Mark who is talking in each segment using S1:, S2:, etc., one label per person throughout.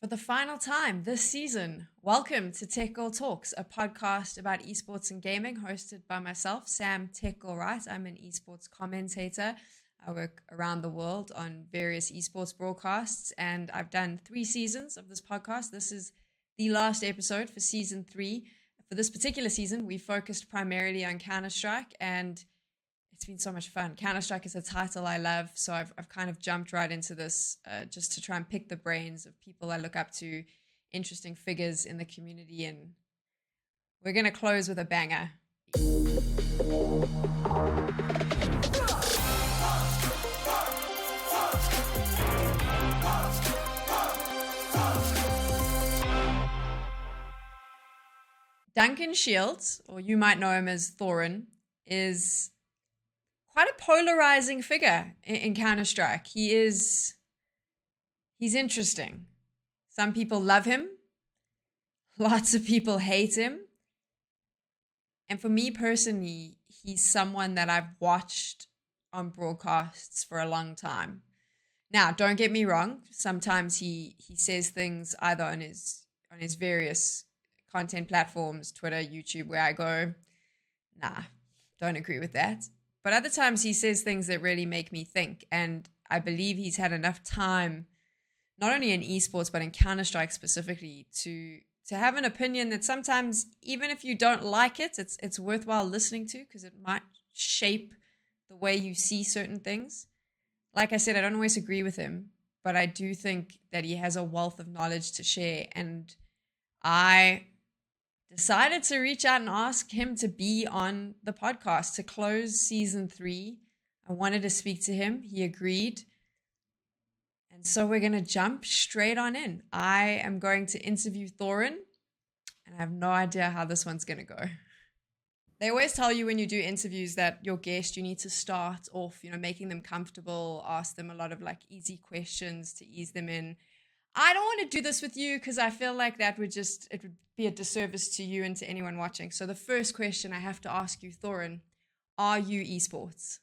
S1: For the final time this season, welcome to Tech Girl Talks, a podcast about esports and gaming hosted by myself, Sam Tech Girl Wright. I'm an esports commentator. I work around the world on various esports broadcasts, and I've done 3 seasons of this podcast. This is the last episode for season 3. For this particular season, we focused primarily on Counter-Strike, and it's been so much fun. Counter-Strike is a title I love, so I've kind of jumped right into this just to try and pick the brains of people I look up to, interesting figures in the community, and we're going to close with a banger. Duncan Shields, or you might know him as Thorin, is quite a polarizing figure in Counter-Strike. He's interesting. Some people love him. Lots of people hate him. And for me personally, he's someone that I've watched on broadcasts for a long time. Now, don't get me wrong. Sometimes he says things either on his various content platforms, Twitter, YouTube, where I go, nah, don't agree with that. But other times he says things that really make me think. And I believe he's had enough time, not only in esports, but in Counter-Strike specifically, to have an opinion that sometimes, even if you don't like it, it's worthwhile listening to because it might shape the way you see certain things. Like I said, I don't always agree with him, but I do think that he has a wealth of knowledge to share. And I decided to reach out and ask him to be on the podcast to close season 3. I wanted to speak to him. He agreed. And so we're going to jump straight on in. I am going to interview Thorin, and I have no idea how this one's going to go. They always tell you when you do interviews that your guest, you need to start off, making them comfortable, ask them a lot of easy questions to ease them in. I don't want to do this with you because I feel like it would be a disservice to you and to anyone watching. So the first question I have to ask you, Thorin, are you esports?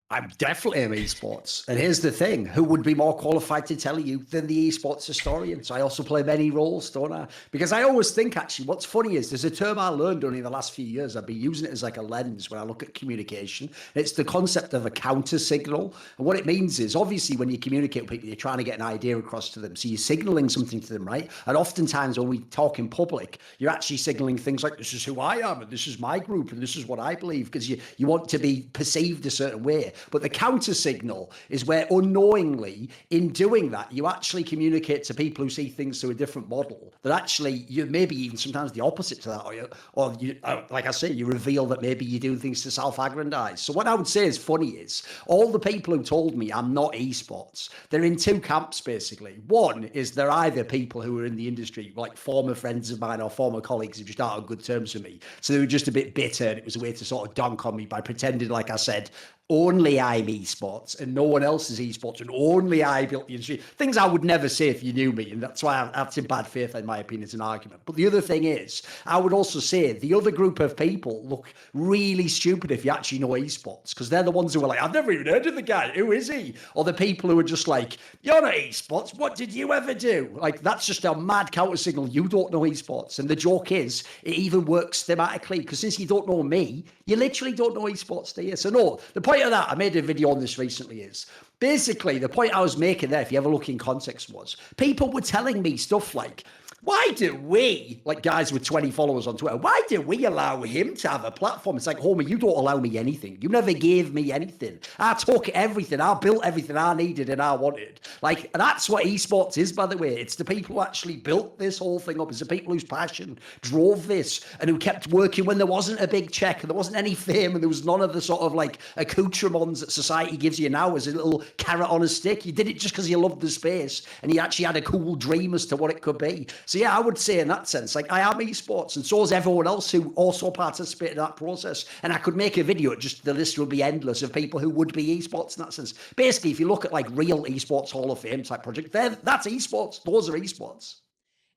S2: I'm definitely in esports. And here's the thing, who would be more qualified to tell you than the esports historian? So I also play many roles, don't I? Because I always think, actually, what's funny is there's a term I learned only in the last few years. I've been using it as like a lens when I look at communication. It's the concept of a counter signal. And what it means is, obviously, when you communicate with people, you're trying to get an idea across to them. So you're signaling something to them, right? And oftentimes when we talk in public, you're actually signaling things like, this is who I am, and this is my group, and this is what I believe, because you want to be perceived a certain way. But the counter signal is where unknowingly, in doing that, you actually communicate to people who see things through a different model. That actually, you maybe even sometimes the opposite to that, or you, like I say, you reveal that maybe you're doing things to self-aggrandize. So what I would say is funny is all the people who told me I'm not esports, they're in 2 camps basically. One is they're either people who are in the industry, like former friends of mine or former colleagues who just aren't on good terms with me. So they were just a bit bitter, and it was a way to sort of dunk on me by pretending, like I said, only I'm esports and no one else is esports and only I built the industry. Things I would never say if you knew me, and that's why that's in bad faith, in my opinion, as an argument. But the other thing is, I would also say the other group of people look really stupid if you actually know esports, because they're the ones who are like, I've never even heard of the guy, who is he? Or the people who are just like, you're not esports, what did you ever do? Like, that's just a mad counter signal. You don't know esports. And the joke is, it even works thematically, because since you don't know me, you literally don't know esports, do you? So no, the point of that, I made a video on this recently, is basically the point I was making there, if you ever look in context, was people were telling me stuff like, why do we, like guys with 20 followers on Twitter, why do we allow him to have a platform? It's like, homie, you don't allow me anything. You never gave me anything. I took everything. I built everything I needed and I wanted. Like, that's what esports is, by the way. It's the people who actually built this whole thing up. It's the people whose passion drove this and who kept working when there wasn't a big check and there wasn't any fame and there was none of the sort of like accoutrements that society gives you now as a little carrot on a stick. You did it just because you loved the space and you actually had a cool dream as to what it could be. So yeah, I would say in that sense, like I am esports, and so is everyone else who also participated in that process. And I could make a video, just the list would be endless of people who would be esports in that sense. Basically, if you look at like real esports Hall of Fame type project, that's esports. Those are esports.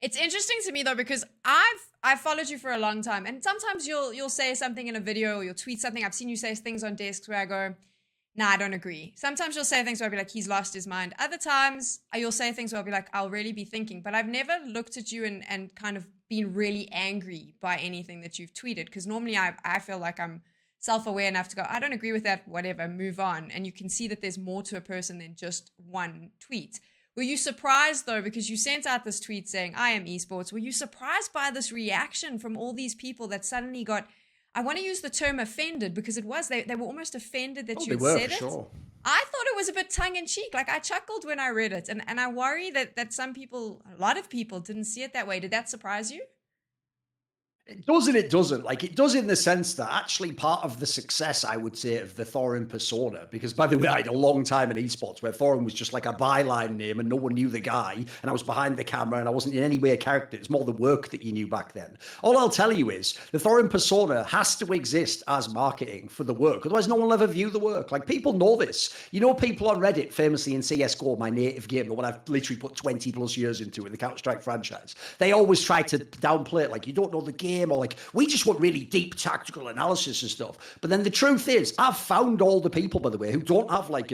S1: It's interesting to me though, because I've followed you for a long time, and sometimes you'll say something in a video or you'll tweet something. I've seen you say things on desks where I go, Nah, I don't agree. Sometimes you'll say things where I'll be like, he's lost his mind. Other times you'll say things where I'll be like, I'll really be thinking. But I've never looked at you and kind of been really angry by anything that you've tweeted. Because normally I feel like I'm self-aware enough to go, I don't agree with that, whatever, move on. And you can see that there's more to a person than just one tweet. Were you surprised though, because you sent out this tweet saying, I am esports. Were you surprised by this reaction from all these people that suddenly got, I want to use the term offended, because it was, they were almost offended that you said it.
S2: Sure.
S1: I thought it was a bit tongue in cheek. Like I chuckled when I read it. And I worry that some people, a lot of people didn't see it that way. Did that surprise you?
S2: It does and it doesn't. Like, it does in the sense that actually part of the success, I would say, of the Thorin persona, because by the way, I had a long time in esports where Thorin was just like a byline name and no one knew the guy, and I was behind the camera and I wasn't in any way a character. It's more the work that you knew back then. All I'll tell you is the Thorin persona has to exist as marketing for the work. Otherwise, no one will ever view the work. Like, people know this. You know, people on Reddit, famously in CSGO, my native game, the one I've literally put 20 plus years into in the Counter-Strike franchise, they always try to downplay it. Like, you don't know the game, or like, we just want really deep tactical analysis and stuff. But then the truth is, I've found all the people, by the way, who don't have like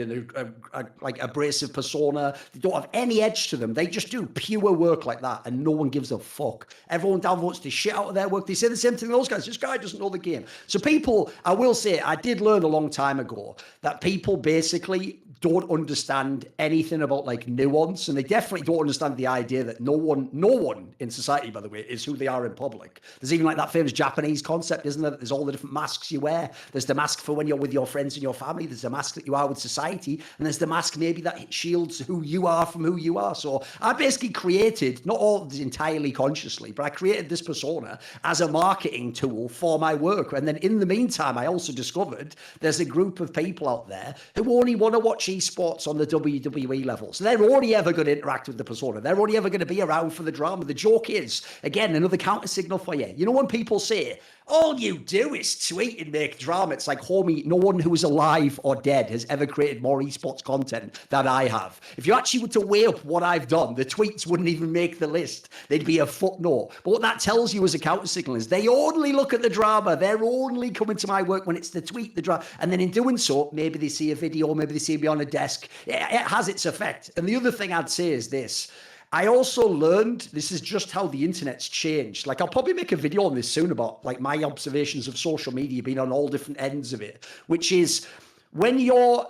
S2: like abrasive persona. They don't have any edge to them. They just do pure work like that, and no one gives a fuck. Everyone downvotes the shit out of their work. They say the same thing to those guys. This guy doesn't know the game. So people, I will say, I did learn a long time ago that people basically don't understand anything about like nuance, and they definitely don't understand the idea that no one in society, by the way, is who they are in public. There's even like that famous Japanese concept, isn't there? There's all the different masks you wear. There's the mask for when you're with your friends and your family. There's the mask that you are with society, and there's the mask maybe that shields who you are from who you are. So I basically created, not all entirely consciously, but I created this persona as a marketing tool for my work. And then in the meantime, I also discovered there's a group of people out there who only want to watch esports on the WWE level. So they're only ever going to interact with the persona. They're only ever going to be around for the drama. The joke is, again, another counter signal for you. You know, when people say, all you do is tweet and make drama, it's like, homie, no one who is alive or dead has ever created more esports content than I have. If you actually were to weigh up what I've done, the tweets wouldn't even make the list. They'd be a footnote. But what that tells you as a counter signal is they only look at the drama. They're only coming to my work when it's the tweet, the drama. And then in doing so, maybe they see a video, maybe they see me on a desk. It has its effect. And the other thing I'd say is this. I also learned, this is just how the internet's changed. Like, I'll probably make a video on this soon about like my observations of social media being on all different ends of it, which is when you're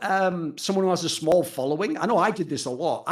S2: someone who has a small following. I know I did this a lot.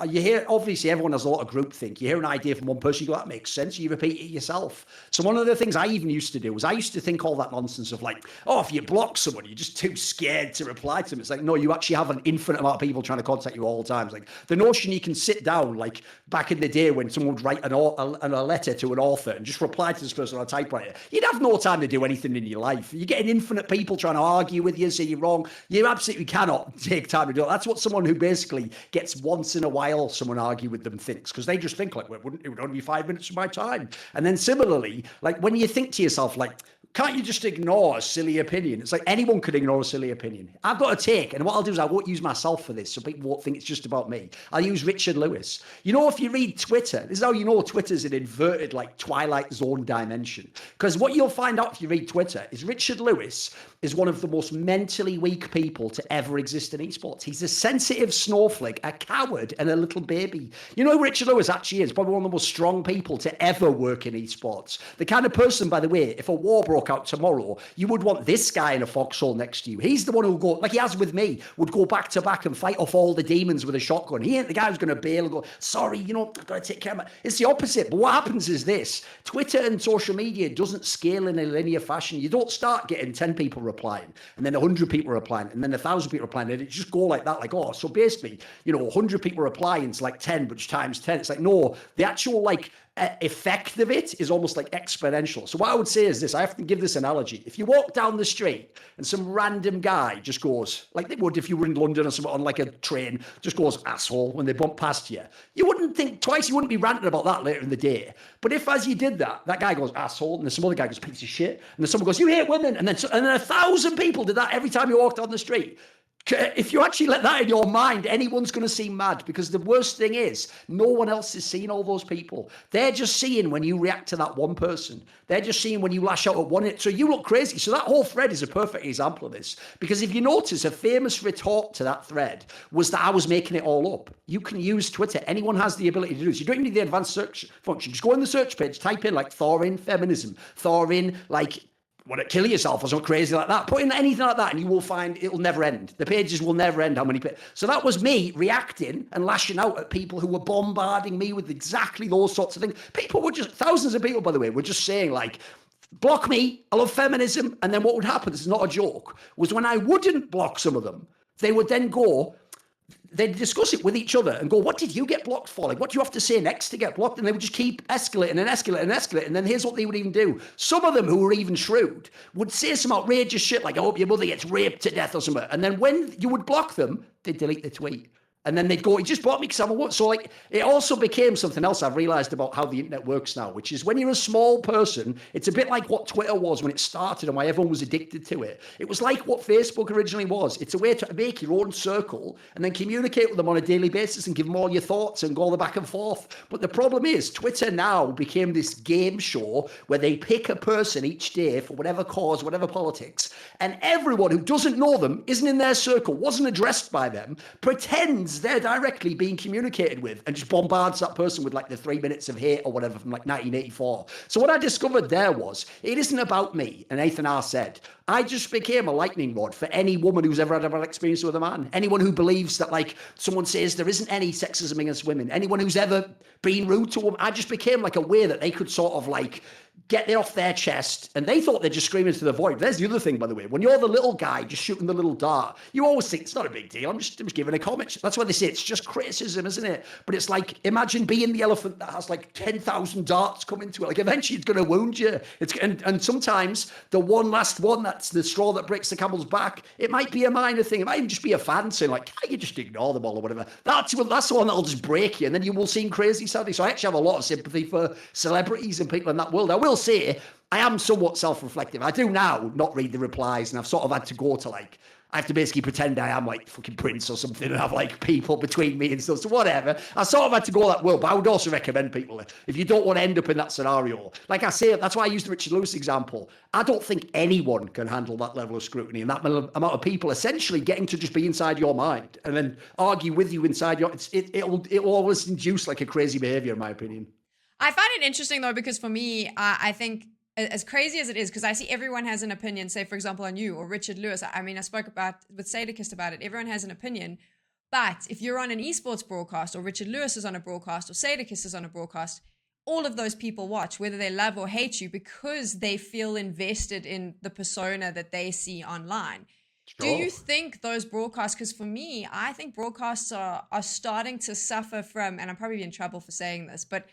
S2: You hear, obviously everyone has a lot of groupthink. You hear an idea from one person, you go, that makes sense. You repeat it yourself. So one of the things I even used to do was I used to think all that nonsense of like, oh, if you block someone, you're just too scared to reply to them. It's like, no, you actually have an infinite amount of people trying to contact you all the time. It's like the notion you can sit down, like back in the day when someone would write a letter to an author and just reply to this person on a typewriter, you'd have no time to do anything in your life. You're getting infinite people trying to argue with you, say you're wrong. You absolutely cannot take time to do it. That's what someone who basically gets once in a while someone argue with them thinks, because they just think like, well, it would only be 5 minutes of my time. And then similarly, like when you think to yourself, like, can't you just ignore a silly opinion? It's like anyone could ignore a silly opinion. I've got a take, and what I'll do is I won't use myself for this, so people won't think it's just about me. I'll use Richard Lewis. You know, if you read Twitter, this is how you know Twitter's an inverted, like, Twilight Zone dimension. Because what you'll find out if you read Twitter is Richard Lewis is one of the most mentally weak people to ever exist in esports. He's a sensitive snowflake, a coward, and a little baby. You know who Richard Lewis actually is? Probably one of the most strong people to ever work in esports. The kind of person, by the way, if a war broke out tomorrow, you would want this guy in a foxhole next to you. He's the one who'll go, like he has with me, would go back to back and fight off all the demons with a shotgun. He ain't the guy who's going to bail and go, sorry, you know, I've got to take care of my... It's the opposite. But what happens is this. Twitter and social media doesn't scale in a linear fashion. You don't start getting 10 people replying, and then 100 people replying, and then 1,000 people replying, and it just go like that, like, oh, so basically, you know, 100 people replying, it's like 10, but times 10. It's like, no, the actual, like, effect of it is almost like exponential. So what I would say is this, I have to give this analogy. If you walk down the street and some random guy just goes, like they would if you were in London or something on like a train, just goes asshole when they bump past you, you wouldn't think twice, you wouldn't be ranting about that later in the day. But if as you did that, that guy goes asshole, and then some other guy goes piece of shit, and then someone goes, you hate women, and then 1,000 people did that every time you walked down the street, If you actually let that in your mind, anyone's going to seem mad, because the worst thing is no one else is seeing all those people. They're just seeing when you react to that one person. They're just seeing when you lash out at one. So you look crazy. So that whole thread is a perfect example of this, because if you notice, a famous retort to that thread was that I was making it all up. You can use Twitter. Anyone has the ability to do this. You don't even need the advanced search function. Just go in the search page, type in like Thorin feminism, Thorin like want to kill yourself or something crazy like that. Put in anything like that and you will find it'll never end. The pages will never end. How many people? So that was me reacting and lashing out at people who were bombarding me with exactly those sorts of things. People were just, thousands of people, by the way, were just saying like, block me, I love feminism. And then what would happen, this is not a joke, was when I wouldn't block some of them, they would then go, they'd discuss it with each other and go, what did you get blocked for? Like, what do you have to say next to get blocked? And they would just keep escalating and escalating and escalating. And then here's what they would even do. Some of them who were even shrewd would say some outrageous shit like, I hope your mother gets raped to death or something. And then when you would block them, they'd delete the tweet. And then they'd go, he just blocked me because I'm a woman. So like, it also became something else I've realized about how the internet works now, which is when you're a small person, it's a bit like what Twitter was when it started and why everyone was addicted to it. It was like what Facebook originally was. It's a way to make your own circle and then communicate with them on a daily basis and give them all your thoughts and go all the back and forth. But the problem is Twitter now became this game show where they pick a person each day for whatever cause, whatever politics, and everyone who doesn't know them, isn't in their circle, wasn't addressed by them, pretends they're directly being communicated with and just bombards that person with like the 3 minutes of hate or whatever from like 1984. So what I discovered there was, it isn't about me and anything I said. I just became a lightning rod for any woman who's ever had a bad experience with a man. Anyone who believes that like someone says there isn't any sexism against women. Anyone who's ever been rude to a woman. I just became like a way that they could sort of like get it off their chest, and they thought they're just screaming into the void. There's the other thing, by the way. When you're the little guy just shooting the little dart, you always think it's not a big deal. I'm just giving a comment. That's why they say it's just criticism, isn't it? But it's like, imagine being the elephant that has like 10,000 darts come into it. Like eventually it's going to wound you. And sometimes the one last one, that's the straw that breaks the camel's back. It might be a minor thing. It might even just be a fan saying like, "Can't you just ignore them all," or whatever. That's the one that'll just break you, and then you will seem crazy, sadly. So I actually have a lot of sympathy for celebrities and people in that world. I will say, I am somewhat self-reflective. I do now not read the replies, and I've sort of had to go to like, I have to basically pretend I am like fucking Prince or something and have like people between me and stuff. So whatever. I sort of had to go that world, but I would also recommend people, if you don't want to end up in that scenario, like I say, that's why I used the Richard Lewis example. I don't think anyone can handle that level of scrutiny and that amount of people essentially getting to just be inside your mind and then argue with you inside your, it'll always induce like a crazy behavior, in my opinion.
S1: I find it interesting though, because for me, I think, as crazy as it is, because I see everyone has an opinion, say, for example, on you or Richard Lewis. I mean, I spoke with Sadakist about it. Everyone has an opinion. But if you're on an esports broadcast, or Richard Lewis is on a broadcast, or Sadakist is on a broadcast, all of those people watch, whether they love or hate you, because they feel invested in the persona that they see online. Sure. Do you think those broadcasts, because for me, I think broadcasts are starting to suffer from, and I'm probably in trouble for saying this, but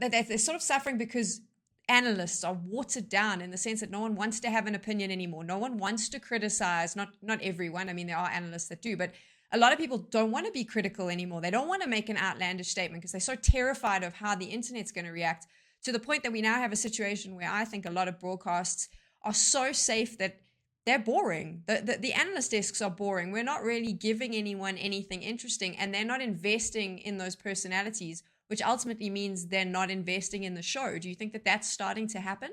S1: they're sort of suffering because analysts are watered down, in the sense that no one wants to have an opinion anymore. No one wants to criticize, not everyone. I mean, there are analysts that do, but a lot of people don't want to be critical anymore. They don't want to make an outlandish statement because they're so terrified of how the internet's going to react, to the point that we now have a situation where I think a lot of broadcasts are so safe that they're boring. The analyst desks are boring. We're not really giving anyone anything interesting, and they're not investing in those personalities, which ultimately means they're not investing in the show. Do you think that that's starting to happen?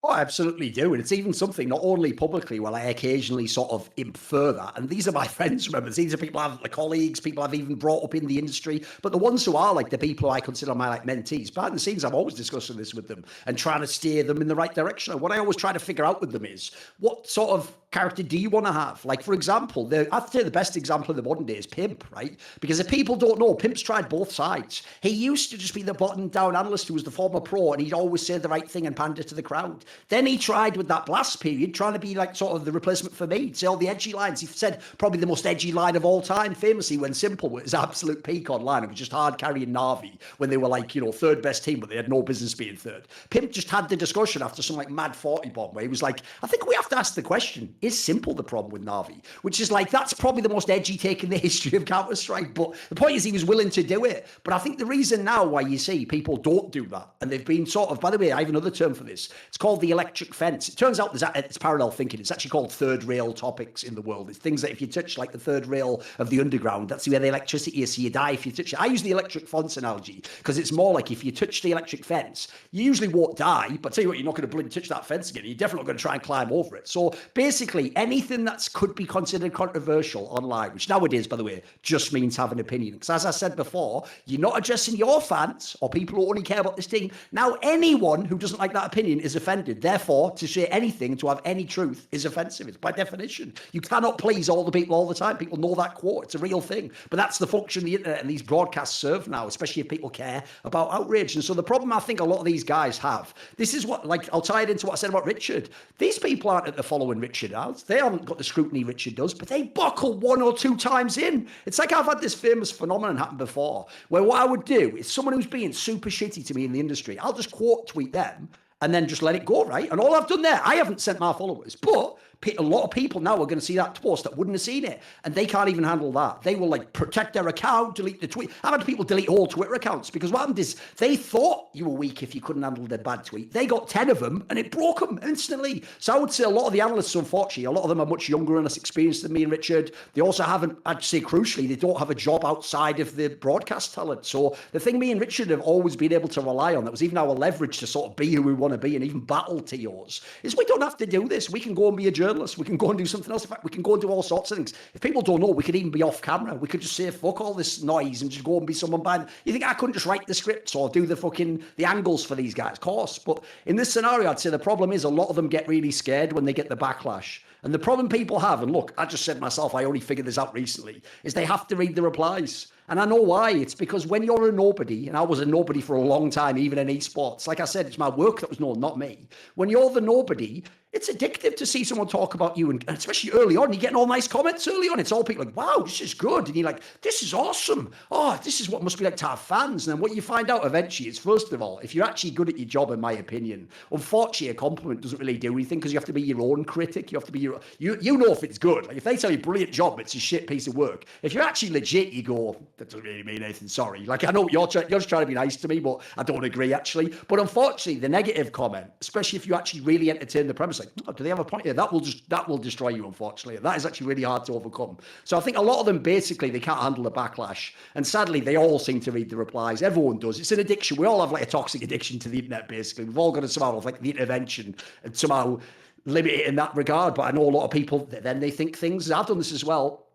S2: Oh, I absolutely do. And it's even something not only publicly, well, I occasionally sort of infer that. And these are my friends, remember, these are people I've, the colleagues, people I've even brought up in the industry. But the ones who are like the people I consider my like mentees, behind the scenes, I'm always discussing this with them and trying to steer them in the right direction. And what I always try to figure out with them is, what sort of character do you want to have? Like, for example, I'd say the best example in the modern day is Pimp, right? Because if people don't know, Pimp's tried both sides. He used to just be the bottom down analyst who was the former pro, and he'd always say the right thing and pander to the crowd. Then he tried with that blast period, trying to be like sort of the replacement for me, say all the edgy lines. He said probably the most edgy line of all time, famously, when Simple was his absolute peak online. It was just hard carrying Navi when they were like, you know, third best team, but they had no business being third. Pimp just had the discussion after some like mad 40 bomb where he was like, I think we have to ask the question, is Simple the problem with Navi? Which is like, that's probably the most edgy take in the history of Counter-Strike. But the point is, he was willing to do it. But I think the reason now why you see people don't do that, and they've been sort of, by the way, I have another term for this. It's called called the electric fence. It turns out it's parallel thinking. It's actually called third rail topics in the world. It's things that if you touch like the third rail of the underground, that's where the electricity is, so you die if you touch it. I use the electric fence analogy because it's more like if you touch the electric fence, you usually won't die, but tell you what, you're not going to bloody touch that fence again. You're definitely not going to try and climb over it. So basically, anything that could be considered controversial online, which nowadays, by the way, just means have an opinion. Because as I said before, you're not addressing your fans or people who only care about this thing. Now, anyone who doesn't like that opinion is offended. Therefore, to say anything, to have any truth, is offensive. It's by definition. You cannot please all the people all the time. People know that quote. It's a real thing. But that's the function the internet and these broadcasts serve now, especially if people care about outrage. And so the problem I think a lot of these guys have, this is what, like, I'll tie it into what I said about Richard. These people aren't at the following Richard out. They haven't got the scrutiny Richard does, but they buckle 1 or 2 times in. It's like I've had this famous phenomenon happen before, where what I would do is someone who's being super shitty to me in the industry, I'll just quote tweet them and then just let it go, right? And all I've done there, I haven't sent my followers, but a lot of people now are going to see that post that wouldn't have seen it, and they can't even handle that. They will like protect their account, delete the tweet. I've had people delete all Twitter accounts because what happened is they thought you were weak if you couldn't handle their bad tweet. They got 10 of them and it broke them instantly. So I would say a lot of the analysts, unfortunately, a lot of them are much younger and less experienced than me and Richard. They also haven't, I'd say crucially, they don't have a job outside of the broadcast talent. So the thing me and Richard have always been able to rely on, that was even our leverage to sort of be who we want to be and even battle TOs, is we don't have to do this. We can go and be a journalist. We can go and do something else. In fact, we can go and do all sorts of things. If people don't know, we could even be off camera. We could just say, fuck all this noise and just go and be someone behind. You think I couldn't just write the scripts or do the angles for these guys? Of course. But in this scenario, I'd say the problem is a lot of them get really scared when they get the backlash. And the problem people have, and look, I just said myself, I only figured this out recently, is they have to read the replies. And I know why. It's because when you're a nobody, and I was a nobody for a long time, even in esports, like I said, it's my work that was known, not me. When you're the nobody, it's addictive to see someone talk about you, and especially early on, you're getting all nice comments early on. It's all people like, wow, this is good. And you're like, this is awesome. Oh, this is what it must be like to have fans. And then what you find out eventually is, first of all, if you're actually good at your job, in my opinion, unfortunately, a compliment doesn't really do anything because you have to be your own critic. You have to be you know if it's good. Like if they tell you brilliant job, it's a shit piece of work. If you're actually legit, you go, that doesn't really mean anything. Sorry. Like I know you're just trying to be nice to me, but I don't agree actually. But unfortunately, the negative comment, especially if you actually really entertain the premise, like, oh, do they have a point here? That will destroy you, unfortunately. That is actually really hard to overcome. So I think a lot of them basically they can't handle the backlash, and sadly they all seem to read the replies. Everyone does. It's an addiction. We all have like a toxic addiction to the internet. Basically, we've all got to somehow have like the intervention and somehow limit it in that regard. But I know a lot of people then they think things. I've done this as well.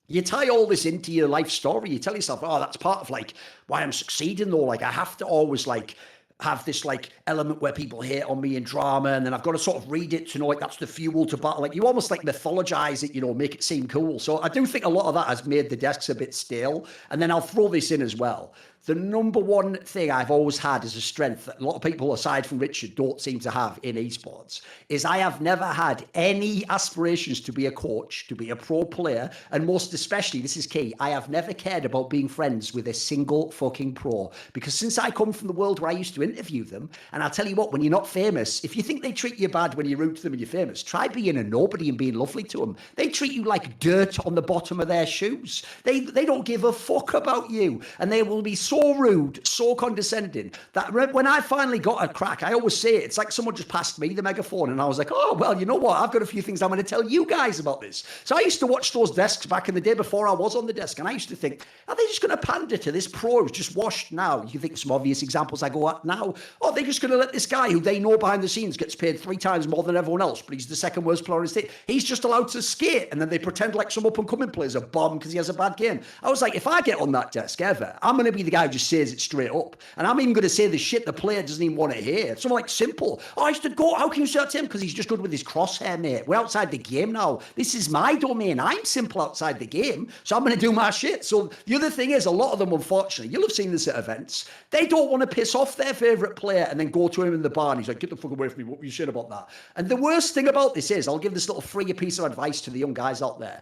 S2: You tie all this into your life story. You tell yourself, oh, that's part of like why I'm succeeding though. Like I have to always like have this like element where people hate on me and drama, and then I've got to sort of read it to know like that's the fuel to battle. Like you almost like mythologize it, you know, make it seem cool. So I do think a lot of that has made the desks a bit stale. And then I'll throw this in as well. The number one thing I've always had as a strength that a lot of people, aside from Richard, don't seem to have in esports is I have never had any aspirations to be a coach, to be a pro player, and most especially, this is key, I have never cared about being friends with a single fucking pro. Because since I come from the world where I used to interview them, and I'll tell you what, when you're not famous, if you think they treat you bad when you root to them and you're famous, try being a nobody and being lovely to them. They treat you like dirt on the bottom of their shoes. They don't give a fuck about you, and they will be so rude, so condescending that when I finally got a crack, I always say it, it's like someone just passed me the megaphone and I was like, oh, well, you know what? I've got a few things I'm going to tell you guys about this. So I used to watch those desks back in the day before I was on the desk, and I used to think, are they just going to pander to this pro who's just washed now? You think some obvious examples I go at now. Oh, they're just going to let this guy who they know behind the scenes gets paid 3 times more than everyone else, but he's the second worst player in the state. He's just allowed to skate, and then they pretend like some up-and-coming player's a bomb because he has a bad game. I was like, if I get on that desk ever, I'm going to be the guy who just says it straight up. And I'm even going to say the shit the player doesn't even want to hear. Something like simple. Oh, I used to go, how can you say that to him? Because he's just good with his crosshair, mate. We're outside the game now. This is my domain. I'm simple outside the game, so I'm going to do my shit. So the other thing is, a lot of them, unfortunately, you'll have seen this at events, they don't want to piss off their favourite player and then go to him in the bar and he's like, get the fuck away from me. What were you saying about that? And the worst thing about this is, I'll give this little free piece of advice to the young guys out there.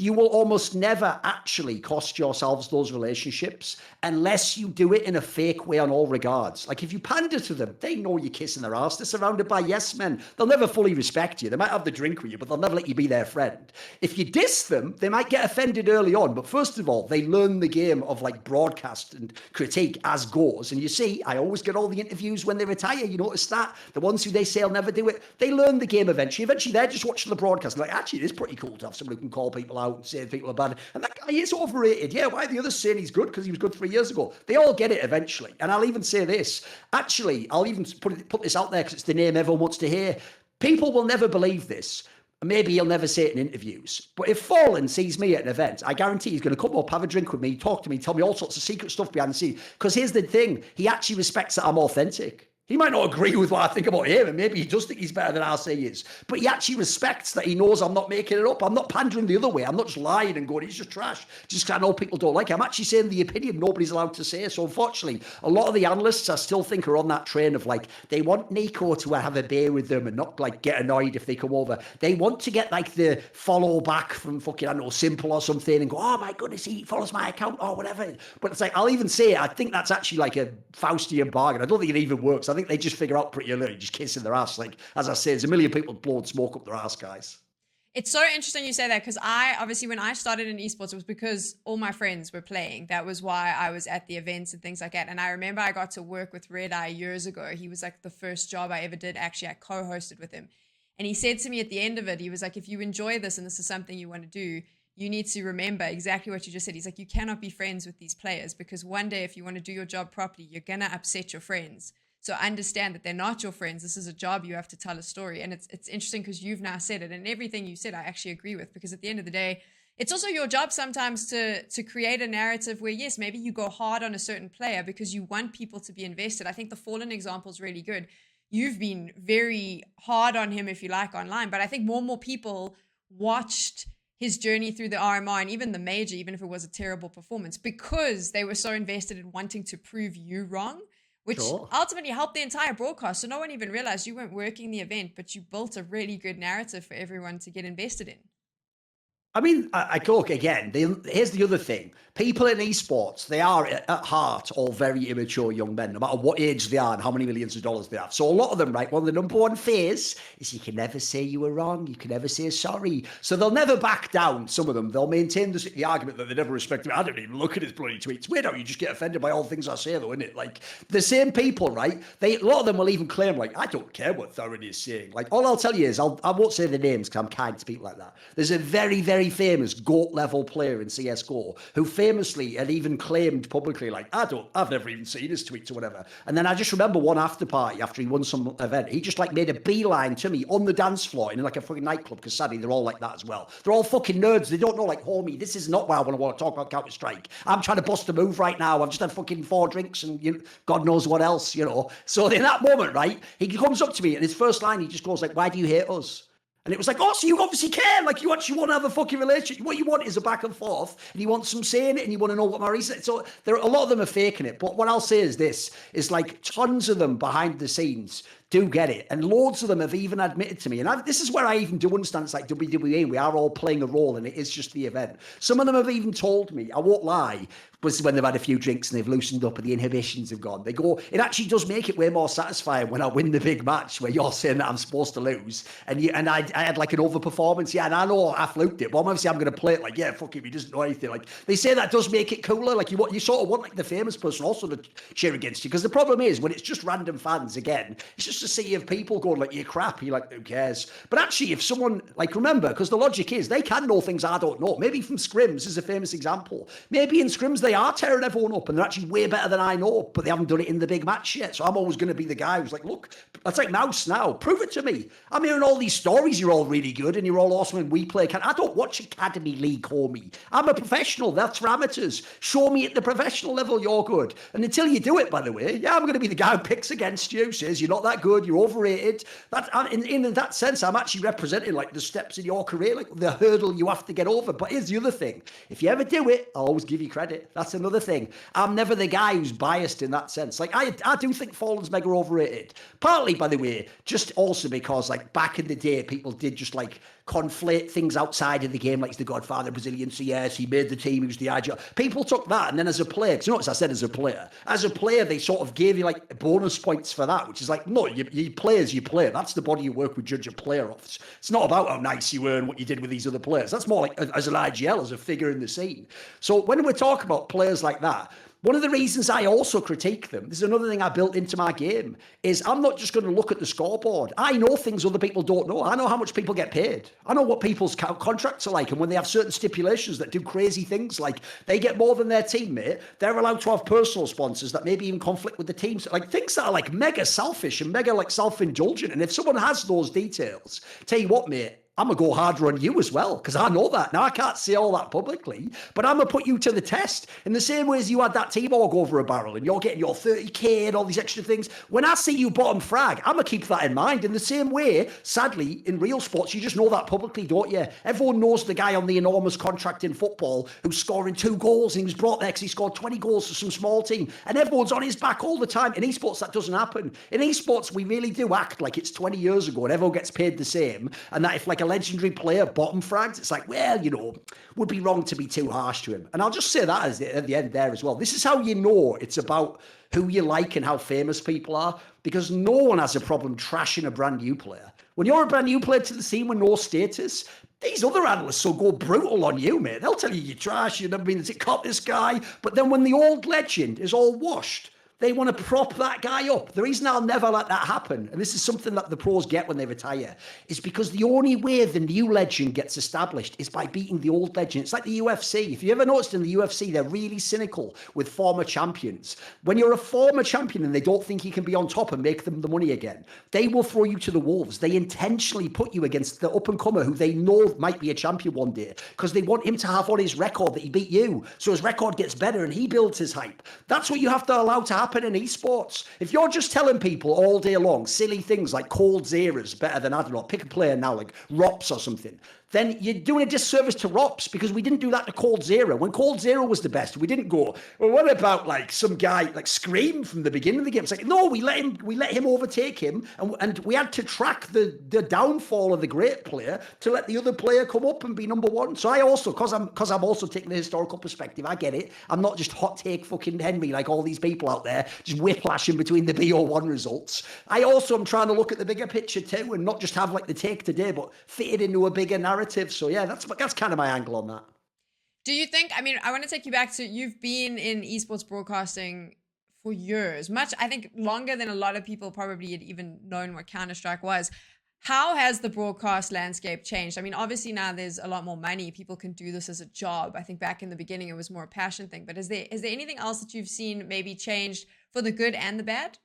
S2: You will almost never actually cost yourselves those relationships unless you do it in a fake way on all regards. Like if you pander to them, they know you're kissing their ass. They're surrounded by yes men. They'll never fully respect you. They might have the drink with you, but they'll never let you be their friend. If you diss them, they might get offended early on. But first of all, they learn the game of like broadcast and critique as goes. And you see, I always get all the interviews when they retire. You notice that? The ones who they say will never do it, they learn the game eventually. Eventually, they're just watching the broadcast. Like, actually, it is pretty cool to have someone who can call people out and say people are bad. And that guy is overrated. Yeah, why are the others saying he's good? Because he was good 3 years ago. They all get it eventually. And I'll even say this. Actually, I'll even put this out there because it's the name everyone wants to hear. People will never believe this. Maybe he'll never say it in interviews. But if Fallen sees me at an event, I guarantee he's going to come up, have a drink with me, talk to me, tell me all sorts of secret stuff behind the scenes. Because here's the thing. He actually respects that I'm authentic. He might not agree with what I think about him, and maybe he does think he's better than I say he is. But he actually respects that he knows I'm not making it up. I'm not pandering the other way. I'm not just lying and going, he's just trash. Just because I know people don't like it. I'm actually saying the opinion nobody's allowed to say. So unfortunately, a lot of the analysts I still think are on that train of like, they want Nico to have a beer with them and not like get annoyed if they come over. They want to get like the follow back from fucking, I don't know, Simple or something and go, oh my goodness, he follows my account or whatever. But it's like, I'll even say, I think that's actually like a Faustian bargain. I don't think it even works. I think they just figure out pretty early, just kissing their ass. Like, as I say, there's a million people blowing smoke up their ass, guys.
S1: It's so interesting you say that because obviously when I started in esports, it was because all my friends were playing. That was why I was at the events and things like that. And I remember I got to work with Red Eye years ago. He was like the first job I ever did. Actually, I co-hosted with him. And he said to me at the end of it, he was like, if you enjoy this and this is something you want to do, you need to remember exactly what you just said. He's like, you cannot be friends with these players because one day if you want to do your job properly, you're going to upset your friends. So understand that they're not your friends. This is a job. You have to tell a story. And it's interesting because you've now said it. And everything you said, I actually agree with. Because at the end of the day, it's also your job sometimes to create a narrative where, yes, maybe you go hard on a certain player because you want people to be invested. I think the Fallen example is really good. You've been very hard on him, if you like, online. But I think more and more people watched his journey through the RMR and even the major, even if it was a terrible performance, because they were so invested in wanting to prove you wrong, which ultimately helped the entire broadcast. So no one even realized you weren't working the event, but you built a really good narrative for everyone to get invested in.
S2: I mean, I look again. Here's the other thing: people in esports, they are at heart all very immature young men, no matter what age they are and how many millions of dollars they have. So a lot of them, right? One of the number one fears is you can never say you were wrong. You can never say sorry. So they'll never back down. Some of them, they'll maintain the argument that they never respect me. I don't even look at his bloody tweets. Weird how you just get offended by all the things I say, though, isn't it? Like the same people, right? A lot of them will even claim, like, I don't care what Thorin is saying. Like, all I'll tell you is, I won't say the names because I'm kind to people like that. There's a very, very famous GOAT level player in CSGO who famously had even claimed publicly, like, I've never even seen his tweets or whatever. And then I just remember one after party after he won some event, he just like made a beeline to me on the dance floor in like a fucking nightclub, because sadly they're all like that as well. They're all fucking nerds. They don't know, like, homie, this is not why I want to talk about Counter-Strike. I'm trying to bust a move right now. I've just had fucking 4 drinks and God knows what else, you know. So in that moment, right, he comes up to me and his first line, he just goes like, why do you hate us? And it was like, oh, so you obviously care. Like, you actually want to have a fucking relationship. What you want is a back and forth, and you want some saying it, and you want to know what my reason is. So a lot of them are faking it. But what I'll say is this, is like tons of them behind the scenes do get it. And loads of them have even admitted to me. And this is where I even do understand it's like WWE. We are all playing a role, and it is just the event. Some of them have even told me, I won't lie, was when they've had a few drinks and they've loosened up and the inhibitions have gone. They go, it actually does make it way more satisfying when I win the big match where you're saying that I'm supposed to lose. And I had like an overperformance. Yeah, and I know I fluked it, but obviously I'm going to play it like, yeah, fuck him, he doesn't know anything. Like, they say that does make it cooler. Like, you sort of want like the famous person also to cheer against you. Because the problem is when it's just random fans, again, it's just a sea of people going like, you're crap. You're like, who cares? But actually, if someone, like, remember, because the logic is they can know things I don't know. Maybe from scrims is a famous example. Maybe in scrims they are tearing everyone up and they're actually way better than I know, but they haven't done it in the big match yet. So I'm always going to be the guy who's like, look, that's like Mouse now. Prove it to me. I'm hearing all these stories. You're all really good and you're all awesome and we play. I don't watch Academy League, homie. I'm a professional. That's for amateurs. Show me at the professional level you're good. And until you do it, by the way, yeah, I'm going to be the guy who picks against you, says you're not that good. good, you're overrated. That in that sense, I'm actually representing like the steps in your career, like the hurdle you have to get over. But here's the other thing: if you ever do it, I'll always give you credit. That's another thing. I'm never the guy who's biased in that sense. Like I do think Fallen's mega overrated. Partly, by the way, just also because like back in the day, people did just like conflate things outside of the game, like he's the Godfather Brazilian CS, he made the team, he was the IGL. People took that, and then as a player, because notice I said as a player, they sort of gave you like bonus points for that, which is like, no, you play as you play. That's the body of work we judge a player off. It's not about how nice you were and what you did with these other players. That's more like as an IGL, as a figure in the scene. So when we talk about players like that, one of the reasons I also critique them, this is another thing I built into my game, is I'm not just going to look at the scoreboard. I know things other people don't know. I know how much people get paid. I know what people's contracts are like, and when they have certain stipulations that do crazy things, like they get more than their teammate, they're allowed to have personal sponsors that maybe even conflict with the team. So, like things that are like mega selfish and mega like self-indulgent. And if someone has those details, tell you what, mate, I'm going to go harder on you as well, because I know that. Now, I can't say all that publicly, but I'm going to put you to the test. In the same way as you had that T-Borg over a barrel and you're getting your 30K and all these extra things, when I see you bottom frag, I'm going to keep that in mind. In the same way, sadly, in real sports, you just know that publicly, don't you? Everyone knows the guy on the enormous contract in football who's scoring 2 goals, and he was brought there because he scored 20 goals for some small team, and everyone's on his back all the time. In esports, that doesn't happen. In esports, we really do act like it's 20 years ago and everyone gets paid the same, and that if like a legendary player bottom frags, it's like, well, you know, would be wrong to be too harsh to him. And I'll just say that at the end there as well. This is how you know it's about who you like and how famous people are, because no one has a problem trashing a brand new player. When you're a brand new player to the scene with no status, these other analysts will go brutal on you, mate. They'll tell you you're trash, you've never been to caught this guy. But then when the old legend is all washed, they want to prop that guy up. The reason I'll never let that happen, and this is something that the pros get when they retire, is because the only way the new legend gets established is by beating the old legend. It's like the UFC. If you ever noticed in the UFC, they're really cynical with former champions. When you're a former champion and they don't think you can be on top and make them the money again, they will throw you to the wolves. They intentionally put you against the up-and-comer who they know might be a champion one day, because they want him to have on his record that he beat you, so his record gets better and he builds his hype. That's what you have to allow to happen in esports. If you're just telling people all day long silly things like Cold Zera's better than, I don't know, pick a player now, like Rops or something, then you're doing a disservice to Rops, because we didn't do that to Cold Zera. When Cold Zera was the best, we didn't go, well, what about like some guy like Scream from the beginning of the game? It's like, no, we let him overtake him, and we had to track the downfall of the great player to let the other player come up and be number one. So I also, because I'm also taking the historical perspective, I get it. I'm not just hot take fucking Henry like all these people out there, just whiplashing between the BO1 results. I also am trying to look at the bigger picture too, and not just have like the take today, but fit it into a bigger narrative. So yeah, that's kind of my angle on that.
S1: Do you think, I mean, I want to take you back to, you've been in esports broadcasting for years, much, I think longer than a lot of people probably had even known what Counter-Strike was. How has the broadcast landscape changed? I mean, obviously now there's a lot more money. People can do this as a job. I think back in the beginning, it was more a passion thing, but is there anything else that you've seen maybe changed for the good and the bad?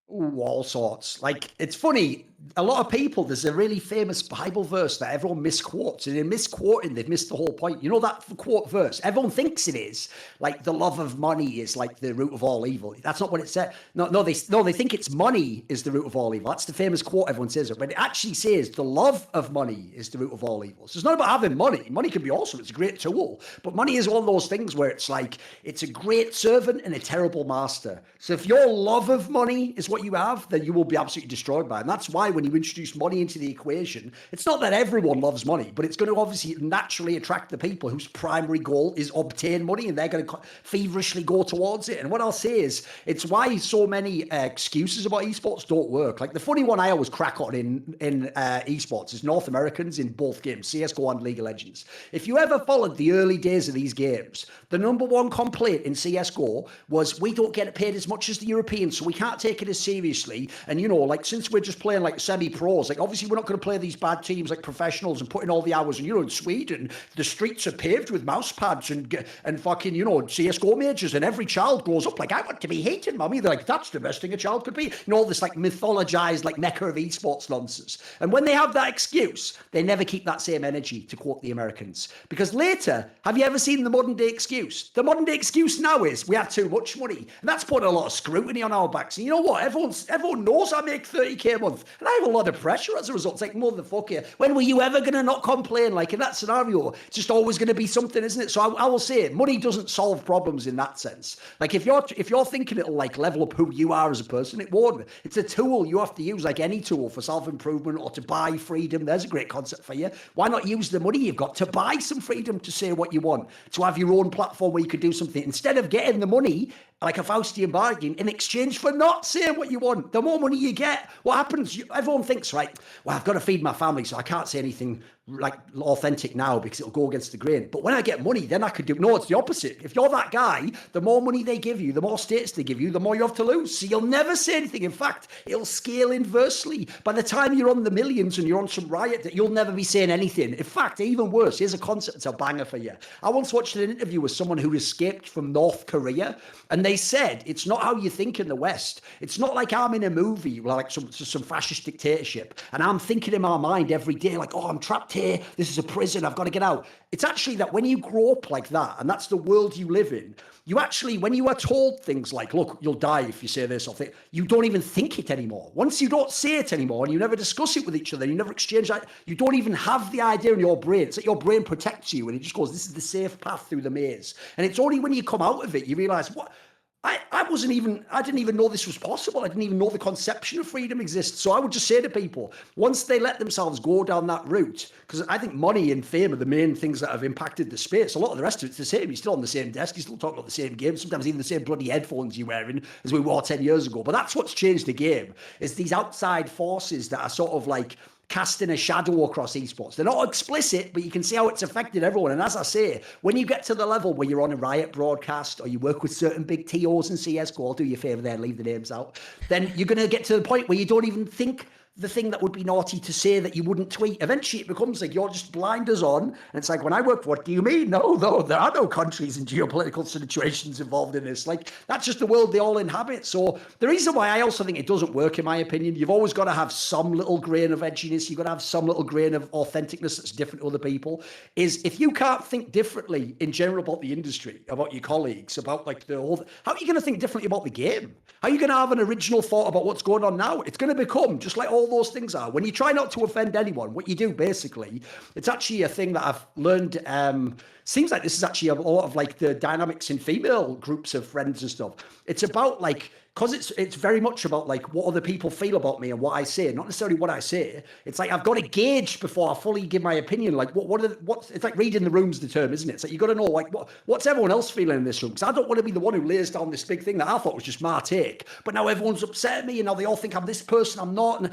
S2: Ooh, all sorts. Like, it's funny, a lot of people, there's a really famous Bible verse that everyone misquotes, and in misquoting, they've missed the whole point. You know that quote verse? Everyone thinks it is, like, the love of money is like the root of all evil. That's not what it said. No, they think it's money is the root of all evil. That's the famous quote everyone says it, but it actually says the love of money is the root of all evil. So it's not about having money. Money can be awesome. It's a great tool, but money is one of those things where it's like, it's a great servant and a terrible master. So if your love of money is what you have, then you will be absolutely destroyed by it. And that's why when you introduce money into the equation, it's not that everyone loves money, but it's going to obviously naturally attract the people whose primary goal is obtain money, and they're going to feverishly go towards it. And what I'll say is, it's why so many excuses about esports don't work. Like the funny one I always crack on in esports is North Americans in both games, CSGO and League of Legends. If you ever followed the early days of these games, the number one complaint in CSGO was, we don't get paid as much as the Europeans, so we can't take it as seriously. And you know, like, since we're just playing like like semi-pros. Like, obviously, we're not going to play these bad teams like professionals and put in all the hours. And, you know, in Sweden, the streets are paved with mouse pads and fucking, you know, CSGO majors. And every child grows up like, I want to be hated, mummy. They're like, that's the best thing a child could be. You know, all this like mythologized like mecca of esports nonsense. And when they have that excuse, they never keep that same energy, to quote the Americans. Because later, have you ever seen the modern day excuse? The modern day excuse now is we have too much money. And that's putting a lot of scrutiny on our backs. And you know what? Everyone knows I make 30k a month. And I have a lot of pressure as a result. It's like, motherfucker, when were you ever going to not complain? Like, in that scenario, it's just always going to be something, isn't it? So I will say, money doesn't solve problems in that sense. Like, if you're thinking it'll like level up who you are as a person, it won't. It's a tool you have to use, like any tool, for self-improvement or to buy freedom. There's a great concept for you. Why not use the money you've got to buy some freedom to say what you want, to have your own platform where you could do something, instead of getting the money like a Faustian bargain in exchange for not saying what you want. The more money you get, what happens? Everyone thinks, right, well, I've got to feed my family, so I can't say anything like authentic now because it'll go against the grain. But when I get money, then I could do, no, it's the opposite. If you're that guy, the more money they give you, the more status they give you, the more you have to lose. So you'll never say anything. In fact, it'll scale inversely. By the time you're on the millions and you're on some riot, you'll never be saying anything. In fact, even worse, here's a concept that's a banger for you. I once watched an interview with someone who escaped from North Korea, and they said, it's not how you think in the West. It's not like I'm in a movie, like some fascist dictatorship, and I'm thinking in my mind every day, like, oh, I'm trapped here. This is a prison. I've got to get out. It's actually that when you grow up like that, and that's the world you live in, you actually, when you are told things like, look, you'll die if you say this or that, you don't even think it anymore. Once you don't say it anymore and you never discuss it with each other, you never exchange that, you don't even have the idea in your brain. It's like your brain protects you and it just goes, this is the safe path through the maze. And it's only when you come out of it, you realize, what? I didn't even know this was possible. I didn't even know the conception of freedom exists. So I would just say to people, once they let themselves go down that route, because I think money and fame are the main things that have impacted the space. A lot of the rest of it's the same. You're still on the same desk. You're still talking about the same game. Sometimes even the same bloody headphones you're wearing as we wore 10 years ago. But that's what's changed the game, is these outside forces that are sort of like casting a shadow across esports. They're not explicit, but you can see how it's affected everyone. And as I say, when you get to the level where you're on a Riot broadcast or you work with certain big TOs in CSGO, I'll do you a favour there and leave the names out, then you're going to get to the point where you don't even think the thing that would be naughty to say that you wouldn't tweet. Eventually it becomes like you're just blinders on. And it's like, when I work, what do you mean? No, there are no countries and geopolitical situations involved in this. Like, that's just the world they all inhabit. So the reason why I also think it doesn't work, in my opinion, you've always got to have some little grain of edginess. You've got to have some little grain of authenticness that's different to other people, is if you can't think differently in general about the industry, about your colleagues, about like the whole, how are you going to think differently about the game? How are you going to have an original thought about what's going on now? It's going to become just like all those things are. When you try not to offend anyone, what you do basically, it's actually a thing that I've learned. Seems like this is actually a lot of like the dynamics in female groups of friends and stuff. It's about like, because it's very much about like what other people feel about me and what I say, not necessarily what I say. It's like I've got to gauge before I fully give my opinion. Like what's it's like reading the room's the term, isn't it? It's like you got to know like what's everyone else feeling in this room, because I don't want to be the one who lays down this big thing that I thought was just my take, but now everyone's upset at me and now they all think I'm this person, I'm not. And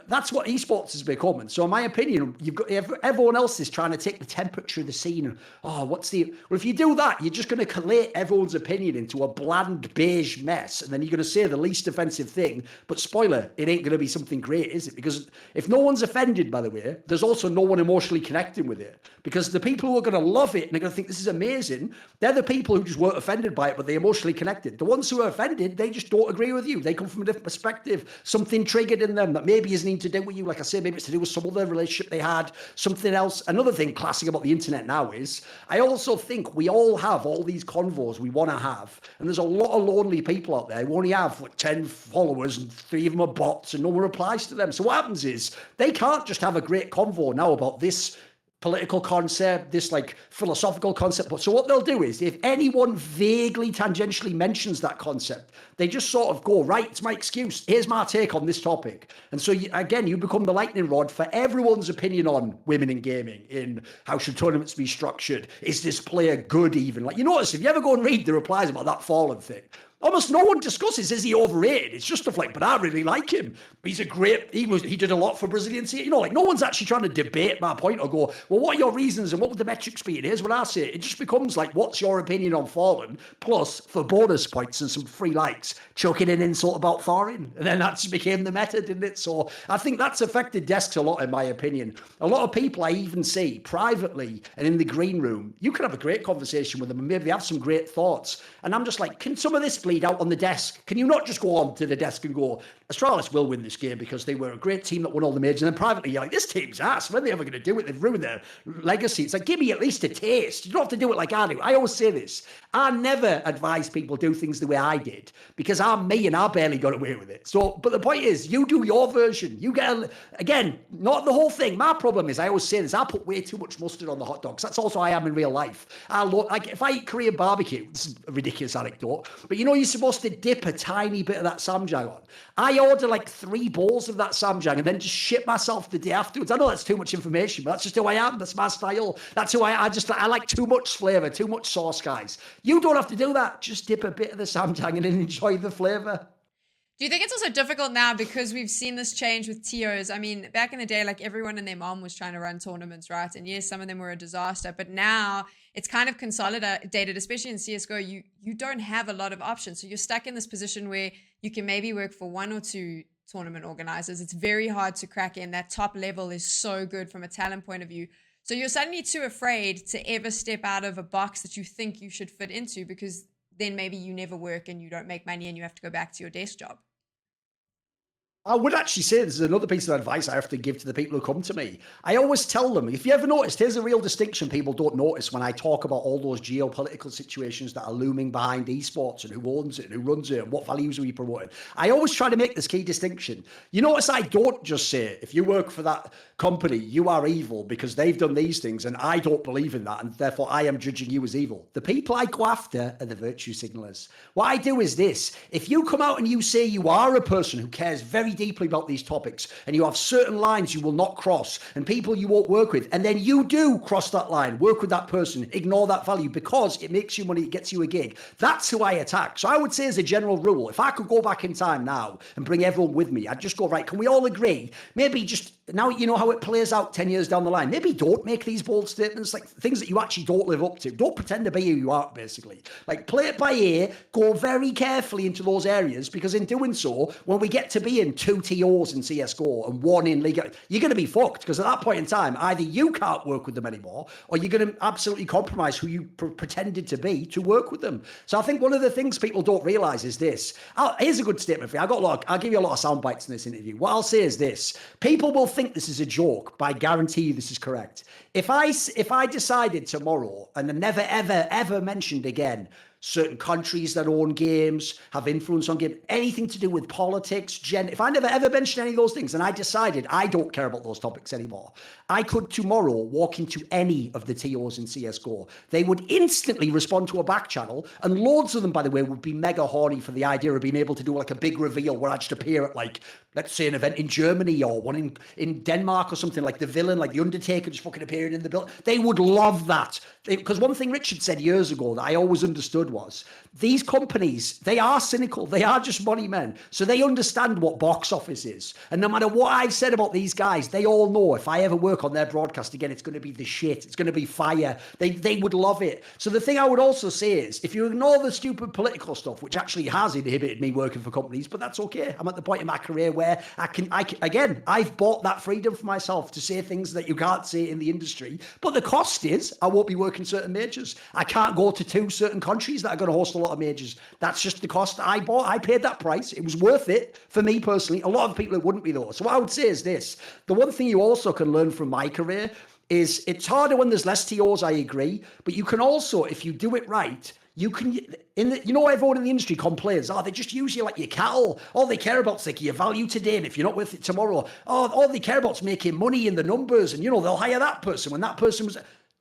S2: that's what esports has become. And so in my opinion, you've got everyone else is trying to take the temperature of the scene. Well, if you do that, you're just going to collate everyone's opinion into a bland beige mess, and then you're going to say the least offensive thing, but spoiler, it ain't going to be something great, is it? Because if no one's offended, by the way, there's also no one emotionally connecting with it, because the people who are going to love it and they're going to think this is amazing, they're the people who just weren't offended by it, but they emotionally connected. The ones who are offended, they just don't agree with you. They come from a different perspective. Something triggered in them that maybe isn't even to do with you. Like I say, maybe it's to do with some other relationship they had, something else. Another thing classic about the internet now is I also think we all have all these convos we want to have, and there's a lot of lonely people out there who only have like 10 followers and 3 of them are bots and no one replies to them. So what happens is they can't just have a great convo now about this political concept, this like philosophical concept. But so what they'll do is if anyone vaguely tangentially mentions that concept, they just sort of go, right, it's my excuse. Here's my take on this topic. And so you become the lightning rod for everyone's opinion on women in gaming, in how should tournaments be structured? Is this player good even? Like, you notice if you ever go and read the replies about that Fallen thing, almost no one discusses, is he overrated? It's just stuff like, but I really like him. He's a great, he did a lot for Brazilian team. You know, like no one's actually trying to debate my point or go, well, what are your reasons and what would the metrics be? And here's what I say. It just becomes like, what's your opinion on Fallen? Plus, for bonus points and some free likes, chucking an insult about Thorin. And then that just became the meta, didn't it? So I think that's affected desks a lot, in my opinion. A lot of people I even see privately and in the green room, you can have a great conversation with them and maybe have some great thoughts. And I'm just like, can some of this bleed out on the desk? Can you not just go on to the desk and go, Astralis will win this game because they were a great team that won all the majors, and then privately you're like, this team's ass. When are they ever going to do it? They've ruined their legacy. It's like, give me at least a taste. You don't have to do it like I do. I always say this. I never advise people do things the way I did because I'm me and I barely got away with it. So, but the point is, you do your version. You get, again, not the whole thing. My problem is, I always say this, I put way too much mustard on the hot dogs. That's also how I am in real life. Like if I eat Korean barbecue, this is a ridiculous anecdote, but you know, you're supposed to dip a tiny bit of that samjang on. I order like 3 bowls of that samjang and then just shit myself the day afterwards. I know that's too much information, but that's just who I am. That's my style. That's who I like too much flavor, too much sauce, guys. You don't have to do that. Just dip a bit of the samjang and then enjoy the flavor.
S1: Do you think it's also difficult now because we've seen this change with TOs? I mean, back in the day, like everyone and their mom was trying to run tournaments, right? And yes, some of them were a disaster, but now it's kind of consolidated, especially in CSGO. You don't have a lot of options. So you're stuck in this position where you can maybe work for 1 or 2 tournament organizers. It's very hard to crack in. That top level is so good from a talent point of view. So you're suddenly too afraid to ever step out of a box that you think you should fit into, because then maybe you never work and you don't make money and you have to go back to your desk job.
S2: I would actually say this is another piece of advice I have to give to the people who come to me. I always tell them, if you ever noticed, here's a real distinction people don't notice when I talk about all those geopolitical situations that are looming behind esports and who owns it and who runs it and what values are we promoting. I always try to make this key distinction. You notice I don't just say, if you work for that company, you are evil because they've done these things and I don't believe in that and therefore I am judging you as evil. The people I go after are the virtue signalers. What I do is this. If you come out and you say you are a person who cares very deeply about these topics and you have certain lines you will not cross and people you won't work with, and then you do cross that line, work with that person, ignore that value because it makes you money, it gets you a gig, that's who I attack. So I would say as a general rule, if I could go back in time now and bring everyone with me, I'd just go, right, can we all agree, maybe just now you know how it plays out 10 years down the line, maybe don't make these bold statements, like things that you actually don't live up to. Don't pretend to be who you are, basically. Like play it by ear, go very carefully into those areas, because in doing so, when we get to be in 2 TOs in CSGO and 1 in League, you're going to be fucked, because at that point in time, either you can't work with them anymore, or you're going to absolutely compromise who you pretended to be to work with them. So I think one of the things people don't realize is this. Here's a good statement for you. I'll give you a lot of sound bites in this interview. What I'll say is this. People will think this is a joke, but I guarantee you this is correct. If I decided tomorrow and never, ever, ever mentioned again certain countries that own games, have influence on games, anything to do with politics, if I never ever mentioned any of those things and I decided I don't care about those topics anymore, I could tomorrow walk into any of the TOs in CSGO. They would instantly respond to a back channel, and loads of them, by the way, would be mega horny for the idea of being able to do like a big reveal where I just appear at, like, let's say an event in Germany or one in Denmark or something, like the villain, like the Undertaker just fucking appearing in the building. They would love that. Because one thing Richard said years ago that I always understood was, these companies, they are cynical. They are just money men. So they understand what box office is. And no matter what I've said about these guys, they all know if I ever work on their broadcast again, it's going to be the shit. It's going to be fire. They would love it. So the thing I would also say is, if you ignore the stupid political stuff, which actually has inhibited me working for companies, but that's okay. I'm at the point in my career where I've bought that freedom for myself to say things that you can't say in the industry. But the cost is I won't be working certain majors. I can't go to 2 certain countries that are going to host a lot of majors. That's just the cost I bought. I paid that price. It was worth it for me personally. A lot of people, it wouldn't be though. So what I would say is this. The one thing you also can learn from my career is it's harder when there's less TOs, I agree. But you can also, if you do it right, you can, everyone in the industry complains, they just use you like your cattle. All they care about is like your value today, and if you're not with it tomorrow, all they care about is making money in the numbers, and they'll hire that person when that person was.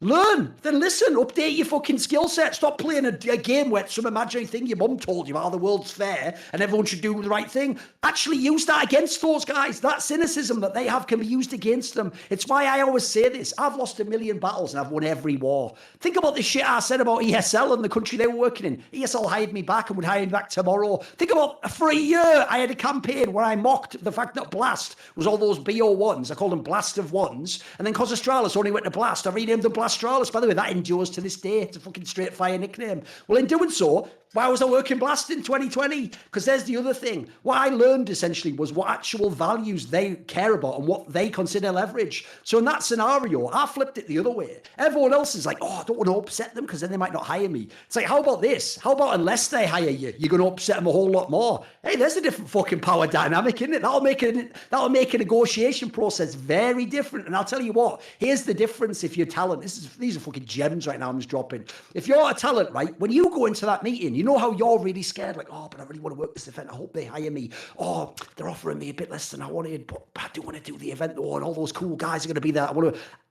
S2: Learn, then listen, update your fucking skill set. Stop playing a game where it's some imaginary thing your mum told you about how the world's fair and everyone should do the right thing. Actually use that against those guys. That cynicism that they have can be used against them. It's why I always say this. I've lost 1 million battles and I've won every war. Think about the shit I said about ESL and the country they were working in. ESL hired me back and would hire me back tomorrow. Think about, for a year, I had a campaign where I mocked the fact that Blast was all those BO1s. I called them Blast of Ones. And then because Astralis only went to Blast, I renamed them Blastralis. By the way, that endures to this day. It's a fucking straight fire nickname. Well, in doing so, why was I working Blast in 2020? Because there's the other thing. What I learned essentially was what actual values they care about and what they consider leverage. So in that scenario, I flipped it the other way. Everyone else is like, oh, I don't want to upset them because then they might not hire me. It's like, how about this? How about unless they hire you, you're going to upset them a whole lot more? Hey, there's a different fucking power dynamic, isn't it? That'll make a negotiation process very different. And I'll tell you what, here's the difference if you're talent. These are fucking gems right now I'm just dropping. If you're a talent, right, when you go into that meeting, you know how you're really scared, like, oh, but I really want to work this event. I hope they hire me. Oh, they're offering me a bit less than I wanted, but I do want to do the event though, and all those cool guys are going to be there.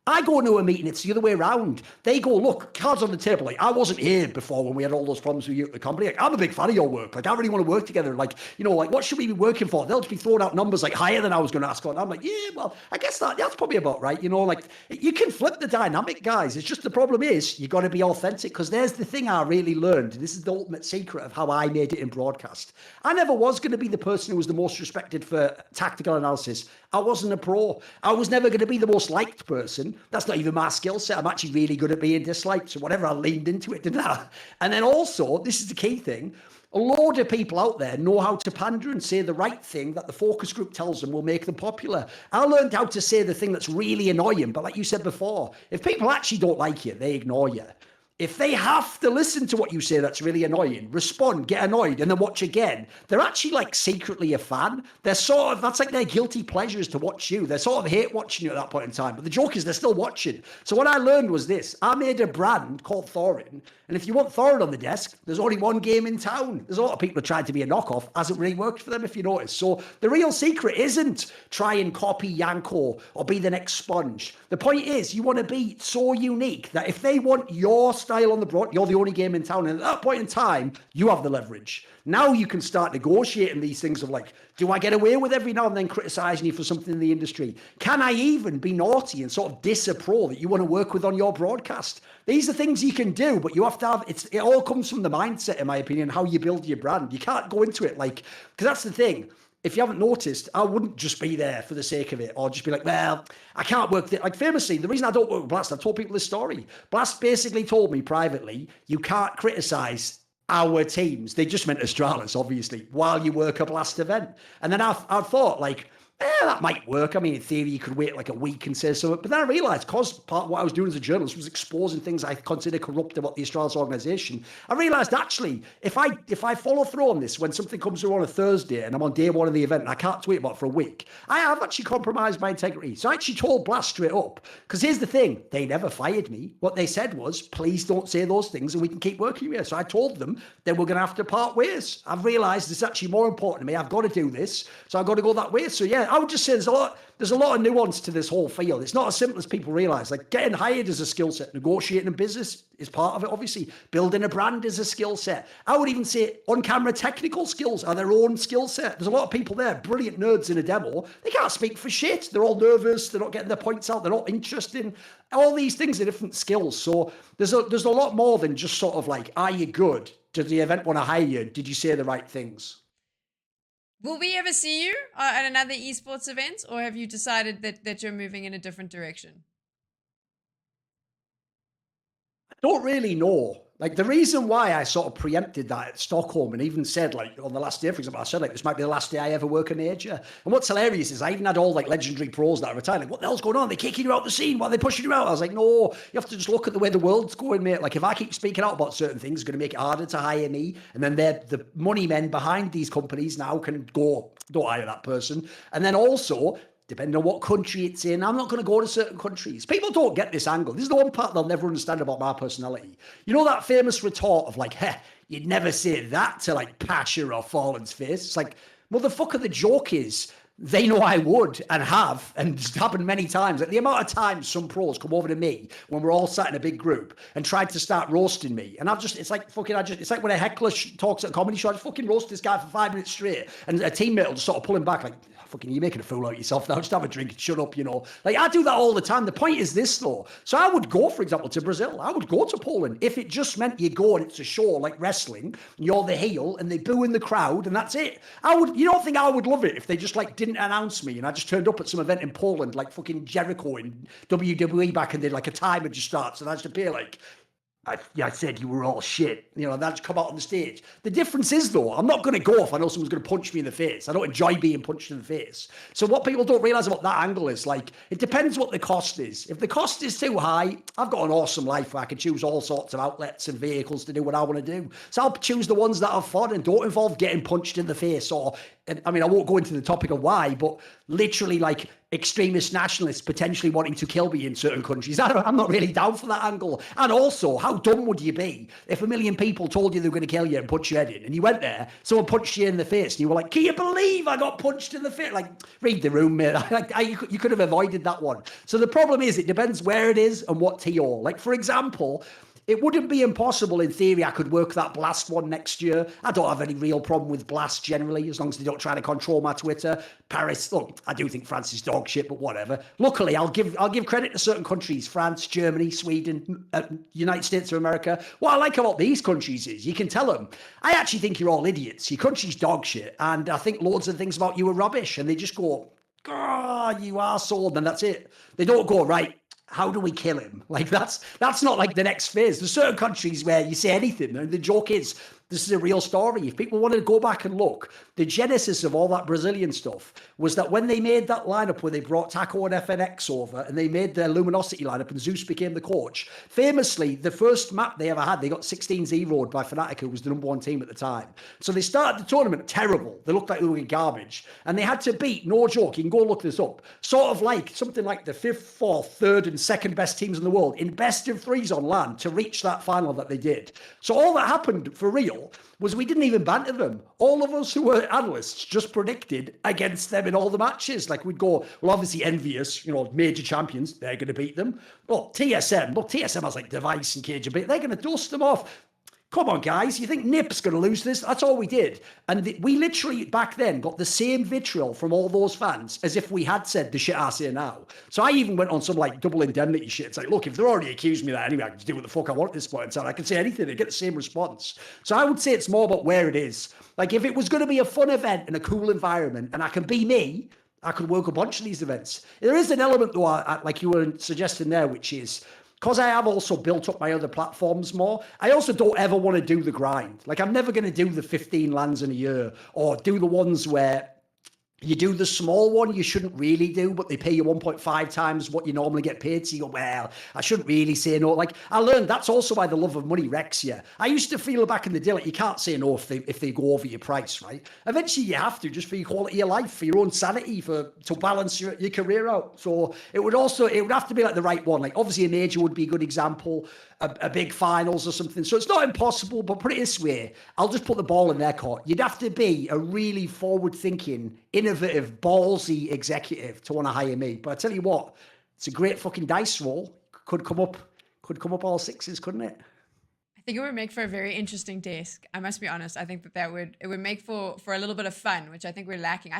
S2: I go into a meeting, it's the other way around. They go, look, cards on the table. Like, I wasn't here before when we had all those problems with you at the company. Like, I'm a big fan of your work. Like, I really want to work together. Like, you know, like, what should we be working for? They'll just be throwing out numbers like higher than I was going to ask on. I'm like, yeah, well, I guess that's probably about right. You know, like, you can flip the dynamic, guys. It's just the problem is you got to be authentic, because there's the thing I really learned. This is the ultimate secret of how I made it in broadcast. I never was going to be the person who was the most respected for tactical analysis. I wasn't a pro. I was never going to be the most liked person. That's not even my skill set. I'm actually really good at being disliked. So whatever, I leaned into it, didn't I? And then also, this is the key thing, a load of people out there know how to pander and say the right thing that the focus group tells them will make them popular. I learned how to say the thing that's really annoying. But like you said before, if people actually don't like you, they ignore you. If they have to listen to what you say that's really annoying, respond, get annoyed, and then watch again, they're actually like secretly a fan. They're sort of, that's like their guilty pleasure is to watch you. They sort of hate watching you at that point in time. But the joke is they're still watching. So what I learned was this. I made a brand called Thorin. And if you want Thorin on the desk, there's only one game in town. There's a lot of people who tried to be a knockoff. Hasn't really worked for them, if you notice. So the real secret isn't try and copy Yanko or be the next Sponge. The point is you want to be so unique that if they want your style on the broad, you're the only game in town. And at that point in time, you have the leverage. Now you can start negotiating these things of like, do I get away with every now and then criticizing you for something in the industry? Can I even be naughty and sort of diss a pro that you want to work with on your broadcast? These are things you can do, but you have to have, it all comes from the mindset, in my opinion, how you build your brand. You can't go into it like, because that's the thing. If you haven't noticed, I wouldn't just be there for the sake of it or just be like, well, I can't work there. Like famously, the reason I don't work with Blast, I've told people this story. Blast basically told me privately, you can't criticize our teams. They just meant Astralis, obviously, while you work a Blast event. And then I thought like, that might work. I mean, in theory, you could wait like a week and say something. But then I realised, because part of what I was doing as a journalist was exposing things I consider corrupt about the Astralis organisation, I realised actually, if I follow through on this when something comes through on a Thursday and I'm on day one of the event and I can't tweet about it for a week, I have actually compromised my integrity. So I actually told Blast straight up. Because here's the thing, they never fired me. What they said was, please don't say those things and we can keep working here. So I told them then we're going to have to part ways. I've realised it's actually more important to me. I've got to do this. So I've got to go that way. So yeah, I would just say there's a lot of nuance to this whole field. It's not as simple as people realize. Like getting hired is a skill set. Negotiating in business is part of it, obviously. Building a brand is a skill set. I would even say on-camera technical skills are their own skill set. There's a lot of people there, brilliant nerds in a demo. They can't speak for shit. They're all nervous. They're not getting their points out. They're not interested. All these things are different skills. So there's a lot more than just sort of like, are you good? Does the event want to hire you? Did you say the right things?
S1: Will we ever see you at another esports event, or have you decided that you're moving in a different direction?
S2: I don't really know. Like the reason why I sort of preempted that at Stockholm and even said like on the last day, for example, I said like this might be the last day I ever work a major. And what's hilarious is I even had all like legendary pros that are retired. Like, what the hell's going on? They're kicking you out the scene. Why are they pushing you out? I was like, no, you have to just look at the way the world's going, mate. Like if I keep speaking out about certain things, it's going to make it harder to hire me. And then the money men behind these companies now can go, don't hire that person. And then also, depending on what country it's in, I'm not going to go to certain countries. People don't get this angle. This is the one part they'll never understand about my personality. You know that famous retort of like, you'd never say that to like Pasha or Fallen's face. It's like, motherfucker, the joke is, they know I would and have, and it's happened many times. Like the amount of times some pros come over to me when we're all sat in a big group and tried to start roasting me, and it's like when a heckler talks at a comedy show, I just fucking roast this guy for 5 minutes straight, and a teammate will just sort of pull him back like, fucking, you're making a fool out of yourself now. Just have a drink and shut up, you know. Like, I do that all the time. The point is this, though. So I would go, for example, to Brazil. I would go to Poland if it just meant you go and it's a show like wrestling, and you're the heel, and they boo in the crowd, and that's it. You don't think I would love it if they just, like, didn't announce me, and I just turned up at some event in Poland, like fucking Jericho in WWE back and did, like, a timer just starts, and I just appear like, I said you were all shit. You know, that's come out on the stage. The difference is, though, I'm not going to go if I know someone's going to punch me in the face. I don't enjoy being punched in the face. So what people don't realize about that angle is, like, it depends what the cost is. If the cost is too high, I've got an awesome life where I can choose all sorts of outlets and vehicles to do what I want to do. So I'll choose the ones that are fun and don't involve getting punched in the face or, I mean, I won't go into the topic of why, but literally, like, extremist nationalists potentially wanting to kill me in certain countries. I'm not really down for that angle. And also, how dumb would you be if a million people told you they were going to kill you and punch your head in, and you went there, someone punched you in the face, and you were like, can you believe I got punched in the face? Like, read the room, mate. You could have avoided that one. So the problem is, it depends where it is and what TO. Like, for example, it wouldn't be impossible in theory. I could work that Blast one next year. I don't have any real problem with Blast generally, as long as they don't try to control my Twitter. Paris, look, I do think France is dog shit, but whatever. Luckily, I'll give credit to certain countries: France, Germany, Sweden, United States of America. What I like about these countries is you can tell them, I actually think you're all idiots. Your country's dog shit, and I think loads of things about you are rubbish. And they just go, "God, you arsehole," and that's it. They don't go, right, how do we kill him? Like, that's not like the next phase. There's certain countries where you say anything, and the joke is, this is a real story. If people want to go back and look, the genesis of all that Brazilian stuff was that when they made that lineup where they brought Taco and FNX over and they made their Luminosity lineup and Zeus became the coach, famously, the first map they ever had, they got 16-0'd by Fnatic, who was the number one team at the time. So they started the tournament terrible. They looked like they were garbage. And they had to beat, no joke, you can go look this up, sort of like something like the fifth, fourth, third, and second best teams in the world in best of threes on LAN to reach that final that they did. So all that happened for real was we didn't even banter them. All of us who were analysts just predicted against them in all the matches. Like, we'd go, well, obviously Envious, you know, major champions, they're going to beat them. Well, TSM has like Device and Cage, they're going to dust them off. Come on, guys, you think Nip's going to lose this? That's all we did. And we literally, back then, got the same vitriol from all those fans as if we had said the shit I say now. So I even went on some, like, double indemnity shit. It's like, look, if they're already accused me of that anyway, I can just do what the fuck I want at this point in time. I can say anything and get the same response. So I would say it's more about where it is. Like, if it was going to be a fun event in a cool environment and I can be me, I could work a bunch of these events. There is an element, though, like you were suggesting there, which is, because I have also built up my other platforms more, I also don't ever want to do the grind. Like, I'm never going to do the 15 lands in a year or do the ones where you do the small one you shouldn't really do, but they pay you 1.5 times what you normally get paid. So you go, well, I shouldn't really say no. Like, I learned that's also why the love of money wrecks you. I used to feel back in the day like you can't say no if they go over your price, right? Eventually you have to, just for your quality of life, for your own sanity, to balance your career out. So it would have to be like the right one. Like, obviously a major would be a good example, a big finals or something. So it's not impossible, but put it this way, I'll just put the ball in their court. You'd have to be a really forward-thinking, innovative, ballsy executive to want to hire me. But I tell you what, it's a great fucking dice roll. Could come up all sixes, couldn't it?
S1: I think it would make for a very interesting desk. I must be honest. I think that it would make for a little bit of fun, which I think we're lacking.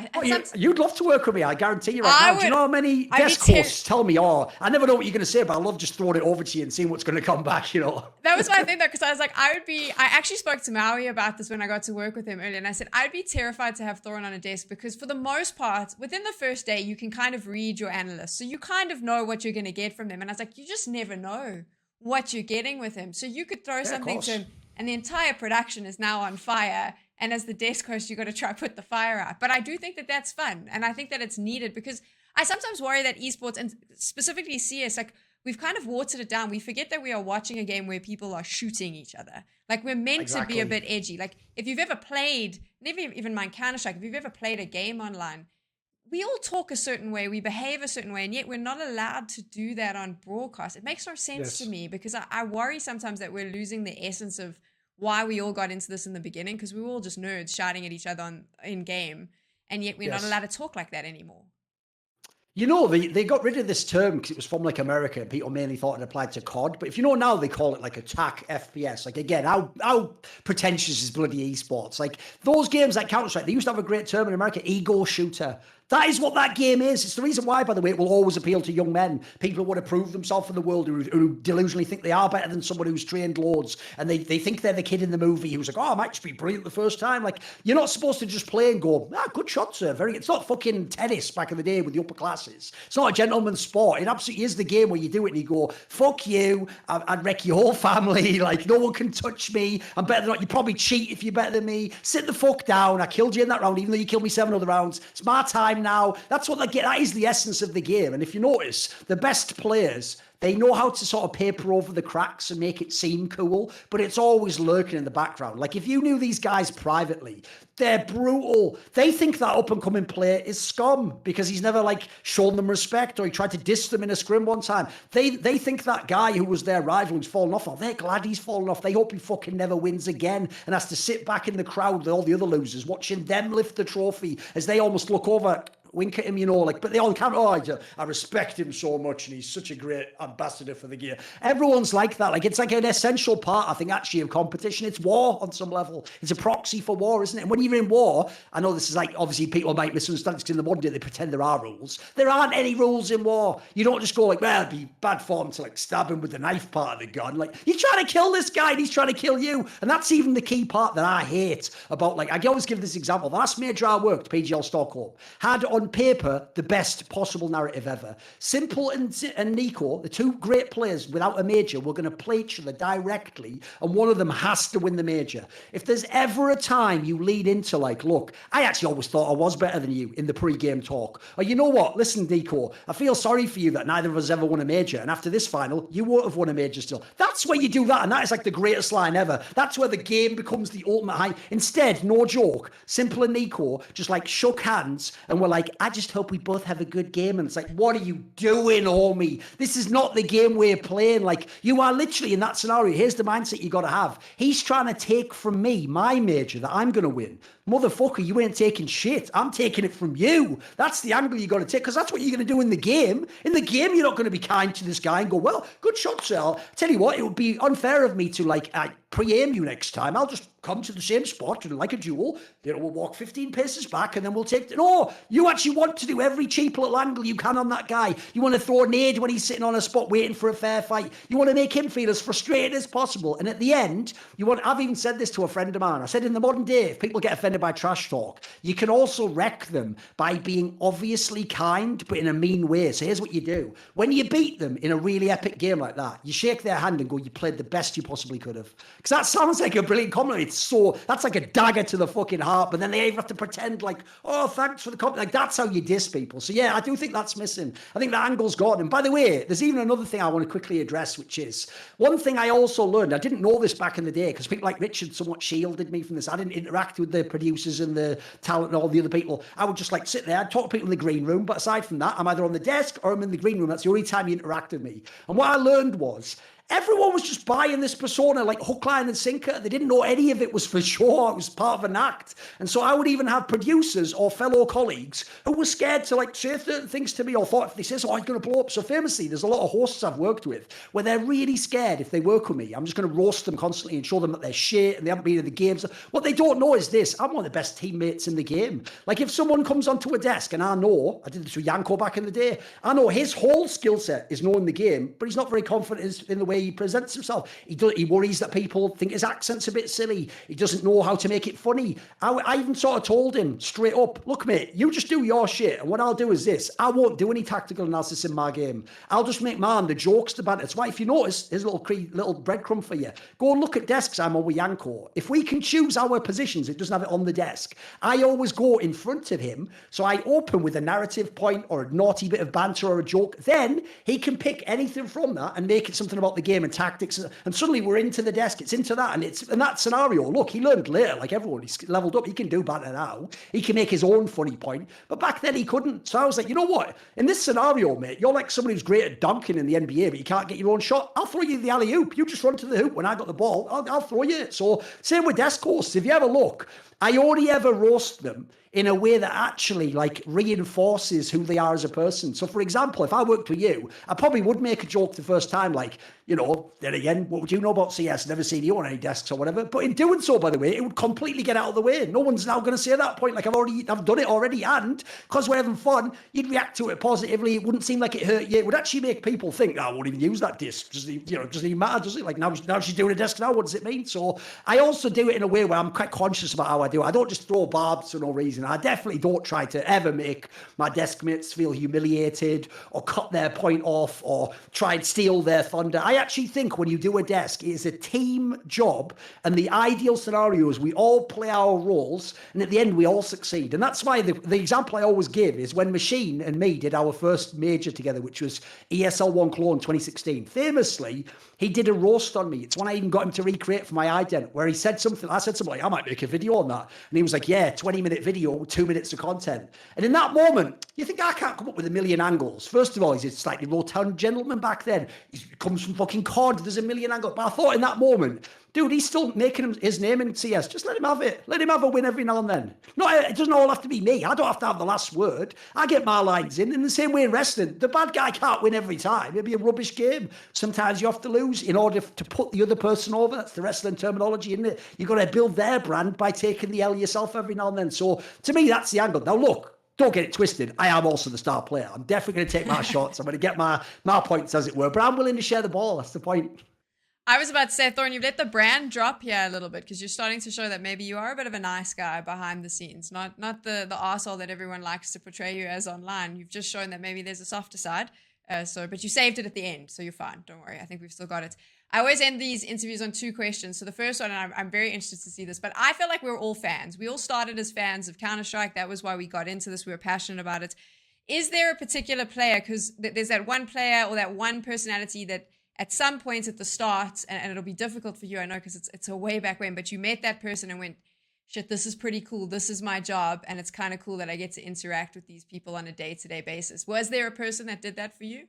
S2: You'd love to work with me. I guarantee you right now. Do you know how many desk hosts tell me, oh, I never know what you're going to say, but I love just throwing it over to you and seeing what's going to come back, you know?
S1: That was my thing though, because I was like, I actually spoke to Maui about this when I got to work with him earlier, and I said, I'd be terrified to have Thorin on a desk because for the most part, within the first day, you can kind of read your analysts. So you kind of know what you're going to get from them. And I was like, you just never know what you're getting with him. So you could throw something to him and the entire production is now on fire. And as the desk host, you got to try to put the fire out. But I do think that that's fun. And I think that it's needed because I sometimes worry that esports and specifically CS, like we've kind of watered it down. We forget that we are watching a game where people are shooting each other. Like we're meant to be a bit edgy. Like if you've ever played, never even mind Counter-Strike, if you've ever played a game online, we all talk a certain way, we behave a certain way, and yet we're not allowed to do that on broadcast. It makes no sense to me because I worry sometimes that we're losing the essence of why we all got into this in the beginning because we were all just nerds shouting at each other in game. And yet we're not
S2: Yes.
S1: allowed to talk like that anymore.
S2: You know, they got rid of this term because it was from like America and people mainly thought it applied to COD. But if you know now, they call it like attack FPS. Like, again, how pretentious is bloody esports? Like, those games like Counter-Strike, they used to have a great term in America, ego shooter. That is what that game is. It's the reason why, by the way, it will always appeal to young men, people who want to prove themselves in the world, who delusionally think they are better than someone who's trained loads, and they think they're the kid in the movie who's like, oh, I might just be brilliant the first time. Like, you're not supposed to just play and go, good shot, sir. It's not fucking tennis back in the day with the upper classes. It's not a gentleman's sport. It absolutely is the game where you do it and you go, fuck you, I'd wreck your whole family. Like, no one can touch me. I'm better than that. You probably cheat if you're better than me. Sit the fuck down. I killed you in that round, even though you killed me 7 other rounds. It's my time now. That's what they get. That is the essence of the game. And if you notice, the best players, they know how to sort of paper over the cracks and make it seem cool, but it's always lurking in the background. Like, if you knew these guys privately, they're brutal. They think that up-and-coming player is scum because he's never, like, shown them respect or he tried to diss them in a scrim one time. They think that guy who was their rival who's fallen off, they're glad he's fallen off. They hope he fucking never wins again and has to sit back in the crowd with all the other losers watching them lift the trophy as they almost look over, wink at him, you know, like, but they all can't, I respect him so much and he's such a great ambassador for the gear. Everyone's like that. Like, it's like an essential part, I think, actually, of competition. It's war on some level. It's a proxy for war, isn't it? And when you're in war, I know this is like, obviously people might misunderstand because in the modern day they pretend there are rules. There aren't any rules in war. You don't just go like, well, it'd be bad form to like stab him with the knife part of the gun. Like, you're trying to kill this guy and he's trying to kill you. And that's even the key part that I hate about, like, I always give this example. The last major I worked, PGL Stockholm, had on paper the best possible narrative ever. Simple and Nico, the two great players without a major, were going to play each other directly, and one of them has to win the major. If there's ever a time you lead into like, look, I actually always thought I was better than you in the pre-game talk, or you know what, listen, Nico, I feel sorry for you that neither of us ever won a major, and after this final, you won't have won a major still. That's where you do that, and that is like the greatest line ever. That's where the game becomes the ultimate high. Instead, no joke, Simple and Nico just like shook hands and were like, I just hope we both have a good game. And it's like, what are you doing, homie? This is not the game we're playing. Like, you are literally in that scenario. Here's the mindset you got to have. He's trying to take from me my major that I'm going to win. Motherfucker, you ain't taking shit. I'm taking it from you. That's the angle you got to take, because that's what you're going to do in the game. In the game, you're not going to be kind to this guy and go, well, good shot, sir. Tell you what, it would be unfair of me to like pre-aim you next time. I'll just come to the same spot and like a duel, we'll walk 15 paces back and then we'll take it. No, you actually want to do every cheap little angle you can on that guy. You want to throw a nade when he's sitting on a spot waiting for a fair fight. You want to make him feel as frustrated as possible. And at the end, I've even said this to a friend of mine. I said, in the modern day, if people get offended by trash talk, you can also wreck them by being obviously kind, but in a mean way. So here's what you do. When you beat them in a really epic game like that, you shake their hand and go, you played the best you possibly could have. Because that sounds like a brilliant compliment. That's like a dagger to the fucking heart, but then they even have to pretend like, oh, thanks for the compliment. Like, that's how you diss people. So yeah, I do think that's missing. I think that angle's gone. And by the way, there's even another thing I want to quickly address, which is one thing I also learned. I didn't know this back in the day because people like Richard somewhat shielded me from this. I didn't interact with the producers and the talent and all the other people. I would just like sit there, I'd talk to people in the green room, but aside from that, I'm either on the desk or I'm in the green room. That's the only time you interact with me. And what I learned was, everyone was just buying this persona like hook, line and sinker. They didn't know any of it was for sure. It was part of an act. And so I would even have producers or fellow colleagues who were scared to like say certain things to me or thought if they say, oh, I'm going to blow up. So famously, there's a lot of hosts I've worked with where they're really scared if they work with me. I'm just going to roast them constantly and show them that they're shit and they haven't been in the games. What they don't know is this. I'm one of the best teammates in the game. Like if someone comes onto a desk and I did this with Yanko back in the day, I know his whole skill set is knowing the game, but he's not very confident in the way he presents himself. He worries that people think his accent's a bit silly. He doesn't know how to make it funny. I even sort of told him straight up, look, mate, you just do your shit. And what I'll do is this. I won't do any tactical analysis in my game. I'll just make mine the jokes, the banter. That's why if you notice, here's a little breadcrumb for you. Go and look at desks I'm on with Yanko. If we can choose our positions, it doesn't have it on the desk. I always go in front of him. So I open with a narrative point or a naughty bit of banter or a joke. Then he can pick anything from that and make it something about the game and tactics, and suddenly we're into the desk. It's into that, and it's in that scenario. Look, he learned later, like everyone, he's leveled up. He can do better now. He can make his own funny point, but back then he couldn't. So I was like, you know what? In this scenario, mate, you're like somebody who's great at Duncan in the NBA, but you can't get your own shot. I'll throw you the alley oop. You just run to the hoop when I got the ball. I'll throw you it. So same with desk hosts. If you ever look, I only ever roast them in a way that actually like reinforces who they are as a person. So for example, if I worked with you, I probably would make a joke the first time, like, you know, then again, what would you know about CS? Never seen you on any desks or whatever. But in doing so, by the way, it would completely get out of the way. No one's now going to say at that point, like, I've done it already. And because we're having fun, you'd react to it positively. It wouldn't seem like it hurt you. It would actually make people think, I won't even use that disc. Doesn't even matter, does it? Like now she's doing a desk now. What does it mean? So I also do it in a way where I'm quite conscious about how I do it. I don't just throw barbs for no reason. I definitely don't try to ever make my desk mates feel humiliated or cut their point off or try and steal their thunder. I actually think when you do a desk, it is a team job, and the ideal scenario is we all play our roles, and at the end we all succeed. And that's why the example I always give is when Machine and me did our first major together, which was ESL1 Cologne 2016. Famously, he did a roast on me. It's one I even got him to recreate for my ident, where he said something. I said something like, I might make a video on that. And he was like, yeah, 20-minute video, 2 minutes of content. And in that moment, you think, I can't come up with a million angles. First of all, he's a slightly low-town gentleman back then. He comes from fucking COD. There's a million angles. But I thought in that moment, dude, he's still making his name in CS. Just let him have it. Let him have a win every now and then. No, it doesn't all have to be me. I don't have to have the last word. I get my lines in the same way in wrestling. The bad guy can't win every time. It'd be a rubbish game. Sometimes you have to lose in order to put the other person over. That's the wrestling terminology, isn't it? You've got to build their brand by taking the L yourself every now and then. So to me, that's the angle. Now, look, don't get it twisted. I am also the star player. I'm definitely going to take my shots. I'm going to get my points, as it were. But I'm willing to share the ball. That's the point.
S1: I was about to say, Thorin, you've let the brand drop here a little bit because you're starting to show that maybe you are a bit of a nice guy behind the scenes, not the arsehole that everyone likes to portray you as online. You've just shown that maybe there's a softer side. But you saved it at the end, so you're fine. Don't worry. I think we've still got it. I always end these interviews on 2 questions. So the first one, and I'm very interested to see this, but I feel like we're all fans. We all started as fans of Counter-Strike. That was why we got into this. We were passionate about it. Is there a particular player, because there's that one player or that one personality that at some point at the start, and it'll be difficult for you, I know, because it's a way back when, but you met that person and went, shit, this is pretty cool. This is my job. And it's kind of cool that I get to interact with these people on a day-to-day basis. Was there a person that did that for you?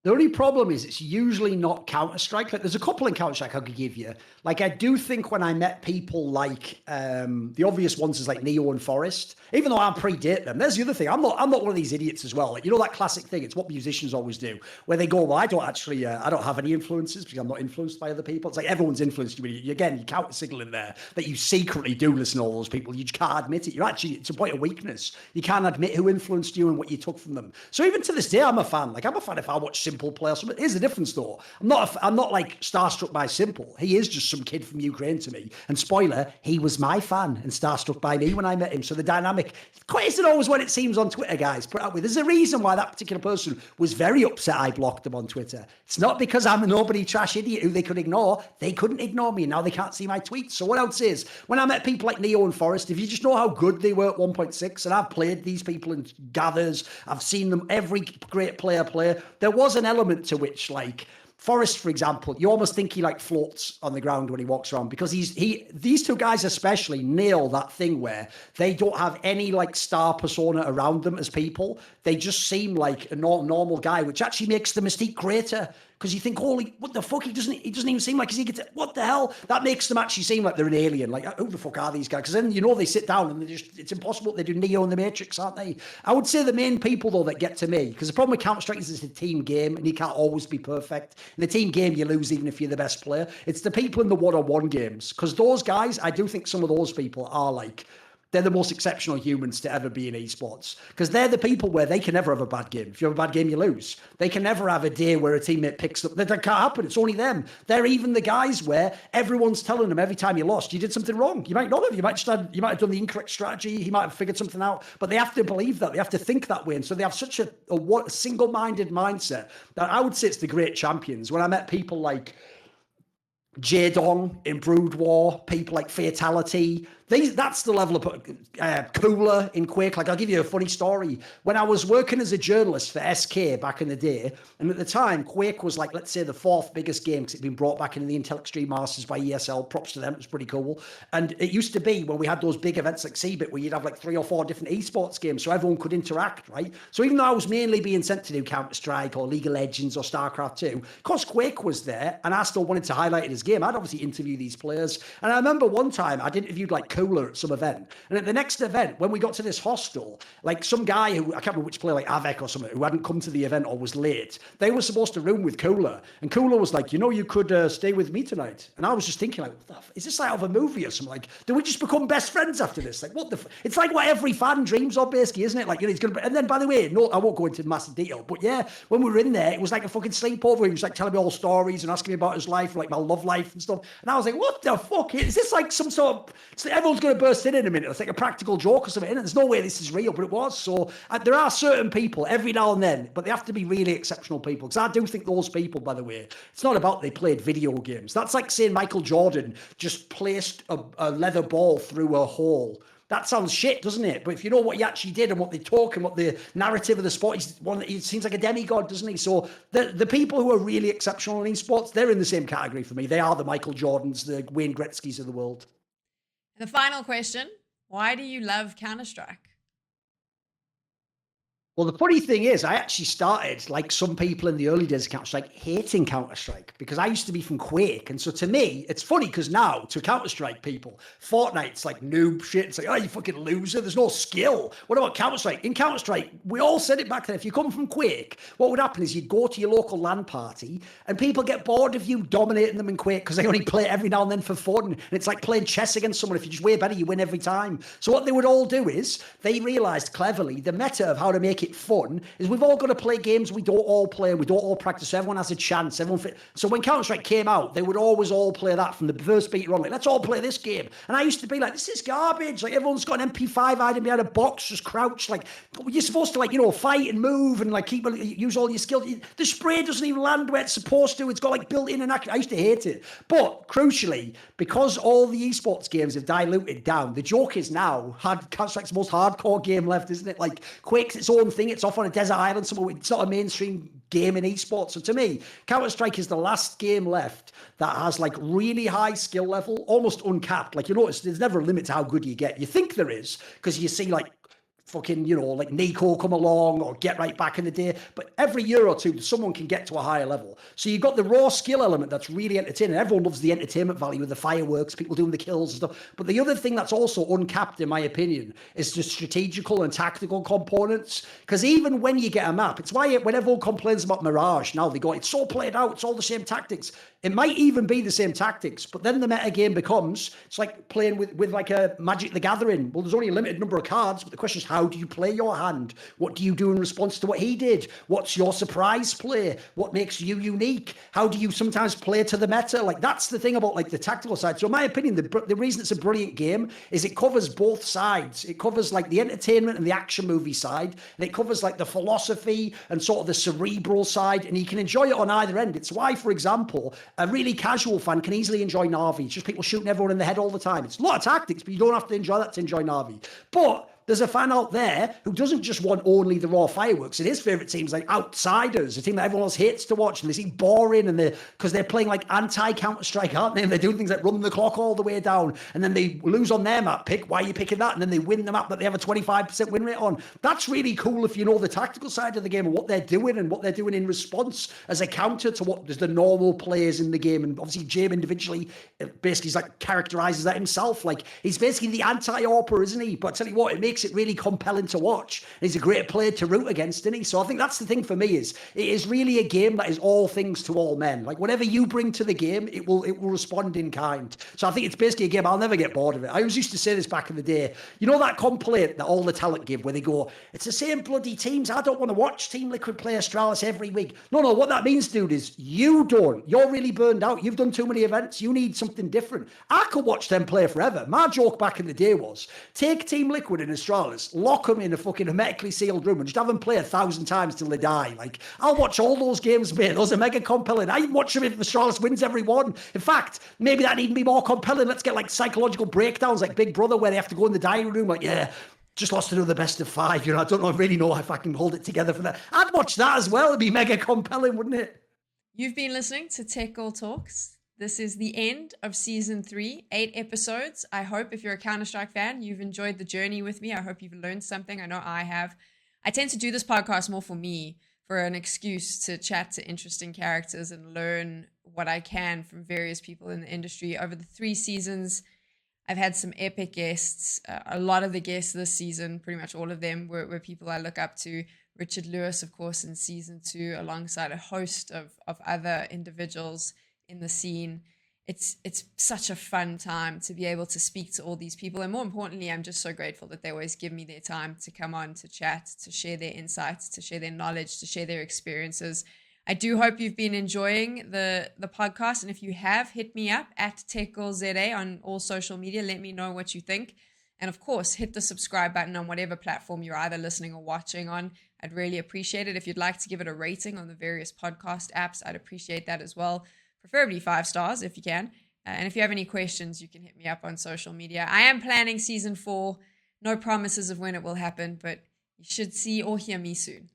S2: The only problem is it's usually not Counter-Strike. Like, there's a couple in Counter-Strike I could give you. Like, I do think when I met people like the obvious ones is like Neo and Forrest, even though I predate them. There's the other thing. I'm not one of these idiots as well. Like, you know that classic thing. It's what musicians always do, where they go, well, I don't have any influences because I'm not influenced by other people. It's like everyone's influenced you. Again, you counter signal in there that you secretly do listen to all those people. You just can't admit it. It's a point of weakness. You can't admit who influenced you and what you took from them. So even to this day, I'm a fan. Like, I'm a fan if I watch Simple play or something. Here's the difference though. I'm not like starstruck by Simple. He is just some kid from Ukraine to me. And spoiler, he was my fan and starstruck by me when I met him. So the dynamic quite isn't always what it seems on Twitter, guys. Put it that way. There's a reason why that particular person was very upset I blocked them on Twitter. It's not because I'm a nobody trash idiot who they could ignore. They couldn't ignore me and now they can't see my tweets. So what I would say is when I met people like Neo and Forrest, if you just know how good they were at 1.6, and I've played these people in gathers, I've seen them, every great player play, there was an element to which, like, Forrest, for example, you almost think he like floats on the ground when he walks around because these two guys especially nail that thing where they don't have any like star persona around them as people. They just seem like a normal guy, which actually makes the mystique greater. Because you think, holy, what the fuck? He doesn't even seem like what the hell? That makes them actually seem like they're an alien. Like, who the fuck are these guys? Because then, they sit down and it's impossible. They do Neo in the Matrix, aren't they? I would say the main people, though, that get to me, because the problem with Counter-Strike is it's a team game and you can't always be perfect. In the team game, you lose even if you're the best player. It's the people in the one-on-one games. Because those guys, I do think some of those people are like, they're the most exceptional humans to ever be in esports because they're the people where they can never have a bad game. If you have a bad game, you lose. They can never have a day where a teammate picks up. That can't happen. It's only them. They're even the guys where everyone's telling them every time you lost, you did something wrong. You might not have. You might have done the incorrect strategy. He might have figured something out. But they have to believe that. They have to think that way. And so they have such a single-minded mindset that I would say it's the great champions. When I met people like Jaedong in Brood War, people like Fatality, that's the level of Cooler in Quake. Like, I'll give you a funny story. When I was working as a journalist for SK back in the day, and at the time, Quake was like, let's say, the 4th biggest game because it'd been brought back into the Intel Extreme Masters by ESL. Props to them. It was pretty cool. And it used to be when we had those big events like CBIT where you'd have like 3 or 4 different esports games so everyone could interact, right? So even though I was mainly being sent to do Counter-Strike or League of Legends or StarCraft 2, because Quake was there and I still wanted to highlight it as game, I'd obviously interview these players. And I remember one time I'd interviewed like cooler at some event. And at the next event, when we got to this hostel, like some guy who, I can't remember which player, like Avec or something, who hadn't come to the event or was late, they were supposed to room with Cooler. And Cooler was like, you could stay with me tonight. And I was just thinking, like, is this like out of a movie or something? Like, do we just become best friends after this? Like, what the it's like what every fan dreams of, basically, isn't it? Like, he's going to, and then, by the way, no, I won't go into massive detail, but yeah, when we were in there, it was like a fucking sleepover. He was like telling me all stories and asking me about his life, like my love life and stuff. And I was like, what the fuck? Is this like some sort of, everyone's going to burst in a minute. It's like a practical joke or something, and there's no way this is real, but it was. So there are certain people every now and then, but they have to be really exceptional people. Because I do think those people, by the way, it's not about they played video games. That's like saying Michael Jordan just placed a leather ball through a hole. That sounds shit, doesn't it? But if you know what he actually did and what they talk and what the narrative of the sport, he seems like a demigod, doesn't he? So the people who are really exceptional in esports, they're in the same category for me. They are the Michael Jordans, the Wayne Gretzky's of the world.
S1: And the final question, why do you love Counter-Strike?
S2: Well, the funny thing is, I actually started, like some people in the early days of Counter-Strike, hating Counter-Strike because I used to be from Quake. And so to me, it's funny because now, to Counter-Strike people, Fortnite's like noob shit. It's like, oh, you fucking loser. There's no skill. What about Counter-Strike? In Counter-Strike, we all said it back then. If you come from Quake, what would happen is you'd go to your local LAN party and people get bored of you dominating them in Quake because they only play it every now and then for fun. And it's like playing chess against someone. If you're just way better, you win every time. So what they would all do is they realized cleverly the meta of how to make it fun is we've all got to play games we don't all play, we don't all practice, so everyone has a chance. So when Counter-Strike came out, they would always all play that from the first beta on, like, let's all play this game. And I used to be like, this is garbage. Like, everyone's got an MP5 hiding behind a box, just crouched. Like, you're supposed to, like, fight and move and like use all your skills. The spray doesn't even land where it's supposed to. It's got like built-in and I used to hate it. But crucially, because all the esports games have diluted down, the joke is now Counter-Strike's the most hardcore game left, isn't it? Like, Quake's its own thing. It's off on a desert island somewhere. It's not a mainstream game in esports. So to me, Counter-Strike is the last game left that has like really high skill level, almost uncapped. Like, you notice there's never a limit to how good you get. You think there is because you see like fucking, like Nico come along or Get Right back in the day. But every year or two, someone can get to a higher level. So you've got the raw skill element that's really entertaining. Everyone loves the entertainment value of the fireworks, people doing the kills and stuff. But the other thing that's also uncapped, in my opinion, is the strategical and tactical components. Because even when you get a map, it's why when everyone complains about Mirage, now they go, it's so played out, it's all the same tactics. It might even be the same tactics, but then the meta game becomes, it's like playing with like a Magic the Gathering. Well, there's only a limited number of cards, but the question is, how do you play your hand? What do you do in response to what he did? What's your surprise play? What makes you unique? How do you sometimes play to the meta? Like, that's the thing about like the tactical side. So in my opinion, the reason it's a brilliant game is it covers both sides. It covers like the entertainment and the action movie side, and it covers like the philosophy and sort of the cerebral side, and you can enjoy it on either end. It's why, for example, a really casual fan can easily enjoy Na'Vi. It's just people shooting everyone in the head all the time. It's a lot of tactics, but you don't have to enjoy that to enjoy Na'Vi. But there's a fan out there who doesn't just want only the raw fireworks. And his favourite team's like Outsiders, a team that everyone else hates to watch, and they seem boring, and because they're playing like anti-Counter-Strike, aren't they? And they're doing things like run the clock all the way down, and then they lose on their map pick. Why are you picking that? And then they win the map that they have a 25% win rate on. That's really cool if you know the tactical side of the game and what they're doing and what they're doing in response as a counter to what there's the normal players in the game. And obviously Jame individually basically like characterizes that himself. Like, he's basically the anti-AWPer, isn't he? But I tell you what, it makes it really compelling to watch. He's a great player to root against, isn't he? So I think that's the thing for me, is it is really a game that is all things to all men. Like, whatever you bring to the game, it will respond in kind. So I think it's basically a game I'll never get bored of it. I always used to say this back in the day. You know that complaint that all the talent give where they go, it's the same bloody teams. I don't want to watch Team Liquid play Astralis every week. No, what that means, dude, is you don't. You're really burned out. You've done too many events. You need something different. I could watch them play forever. My joke back in the day was, take Team Liquid and Astralis, lock them in a fucking hermetically sealed room and just have them play 1,000 times till they die. Like, I'll watch all those games, mate. Those are mega compelling. I watch them if the Astralis wins every one. In fact, maybe that need to be more compelling. Let's get like psychological breakdowns like Big Brother, where they have to go in the dining room like, yeah, just lost another best of 5. I don't really know if I can hold it together for that. I'd watch that as well. It'd be mega compelling, wouldn't it?
S1: You've been listening to Tech Girl Talks. This is the end of season 3, 8 episodes. I hope if you're a Counter-Strike fan, you've enjoyed the journey with me. I hope you've learned something. I know I have. I tend to do this podcast more for me, for an excuse to chat to interesting characters and learn what I can from various people in the industry. Over the 3 seasons, I've had some epic guests. A lot of the guests this season, pretty much all of them, were people I look up to. Richard Lewis, of course, in season 2, alongside a host of other individuals in the scene. It's such a fun time to be able to speak to all these people. And more importantly, I'm just so grateful that they always give me their time to come on, to chat, to share their insights, to share their knowledge, to share their experiences. I do hope you've been enjoying the podcast. And if you have, hit me up at TechGirlZA on all social media. Let me know what you think. And of course, hit the subscribe button on whatever platform you're either listening or watching on. I'd really appreciate it. If you'd like to give it a rating on the various podcast apps, I'd appreciate that as well. Preferably 5 stars if you can. And if you have any questions, you can hit me up on social media. I am planning season 4. No promises of when it will happen, but you should see or hear me soon.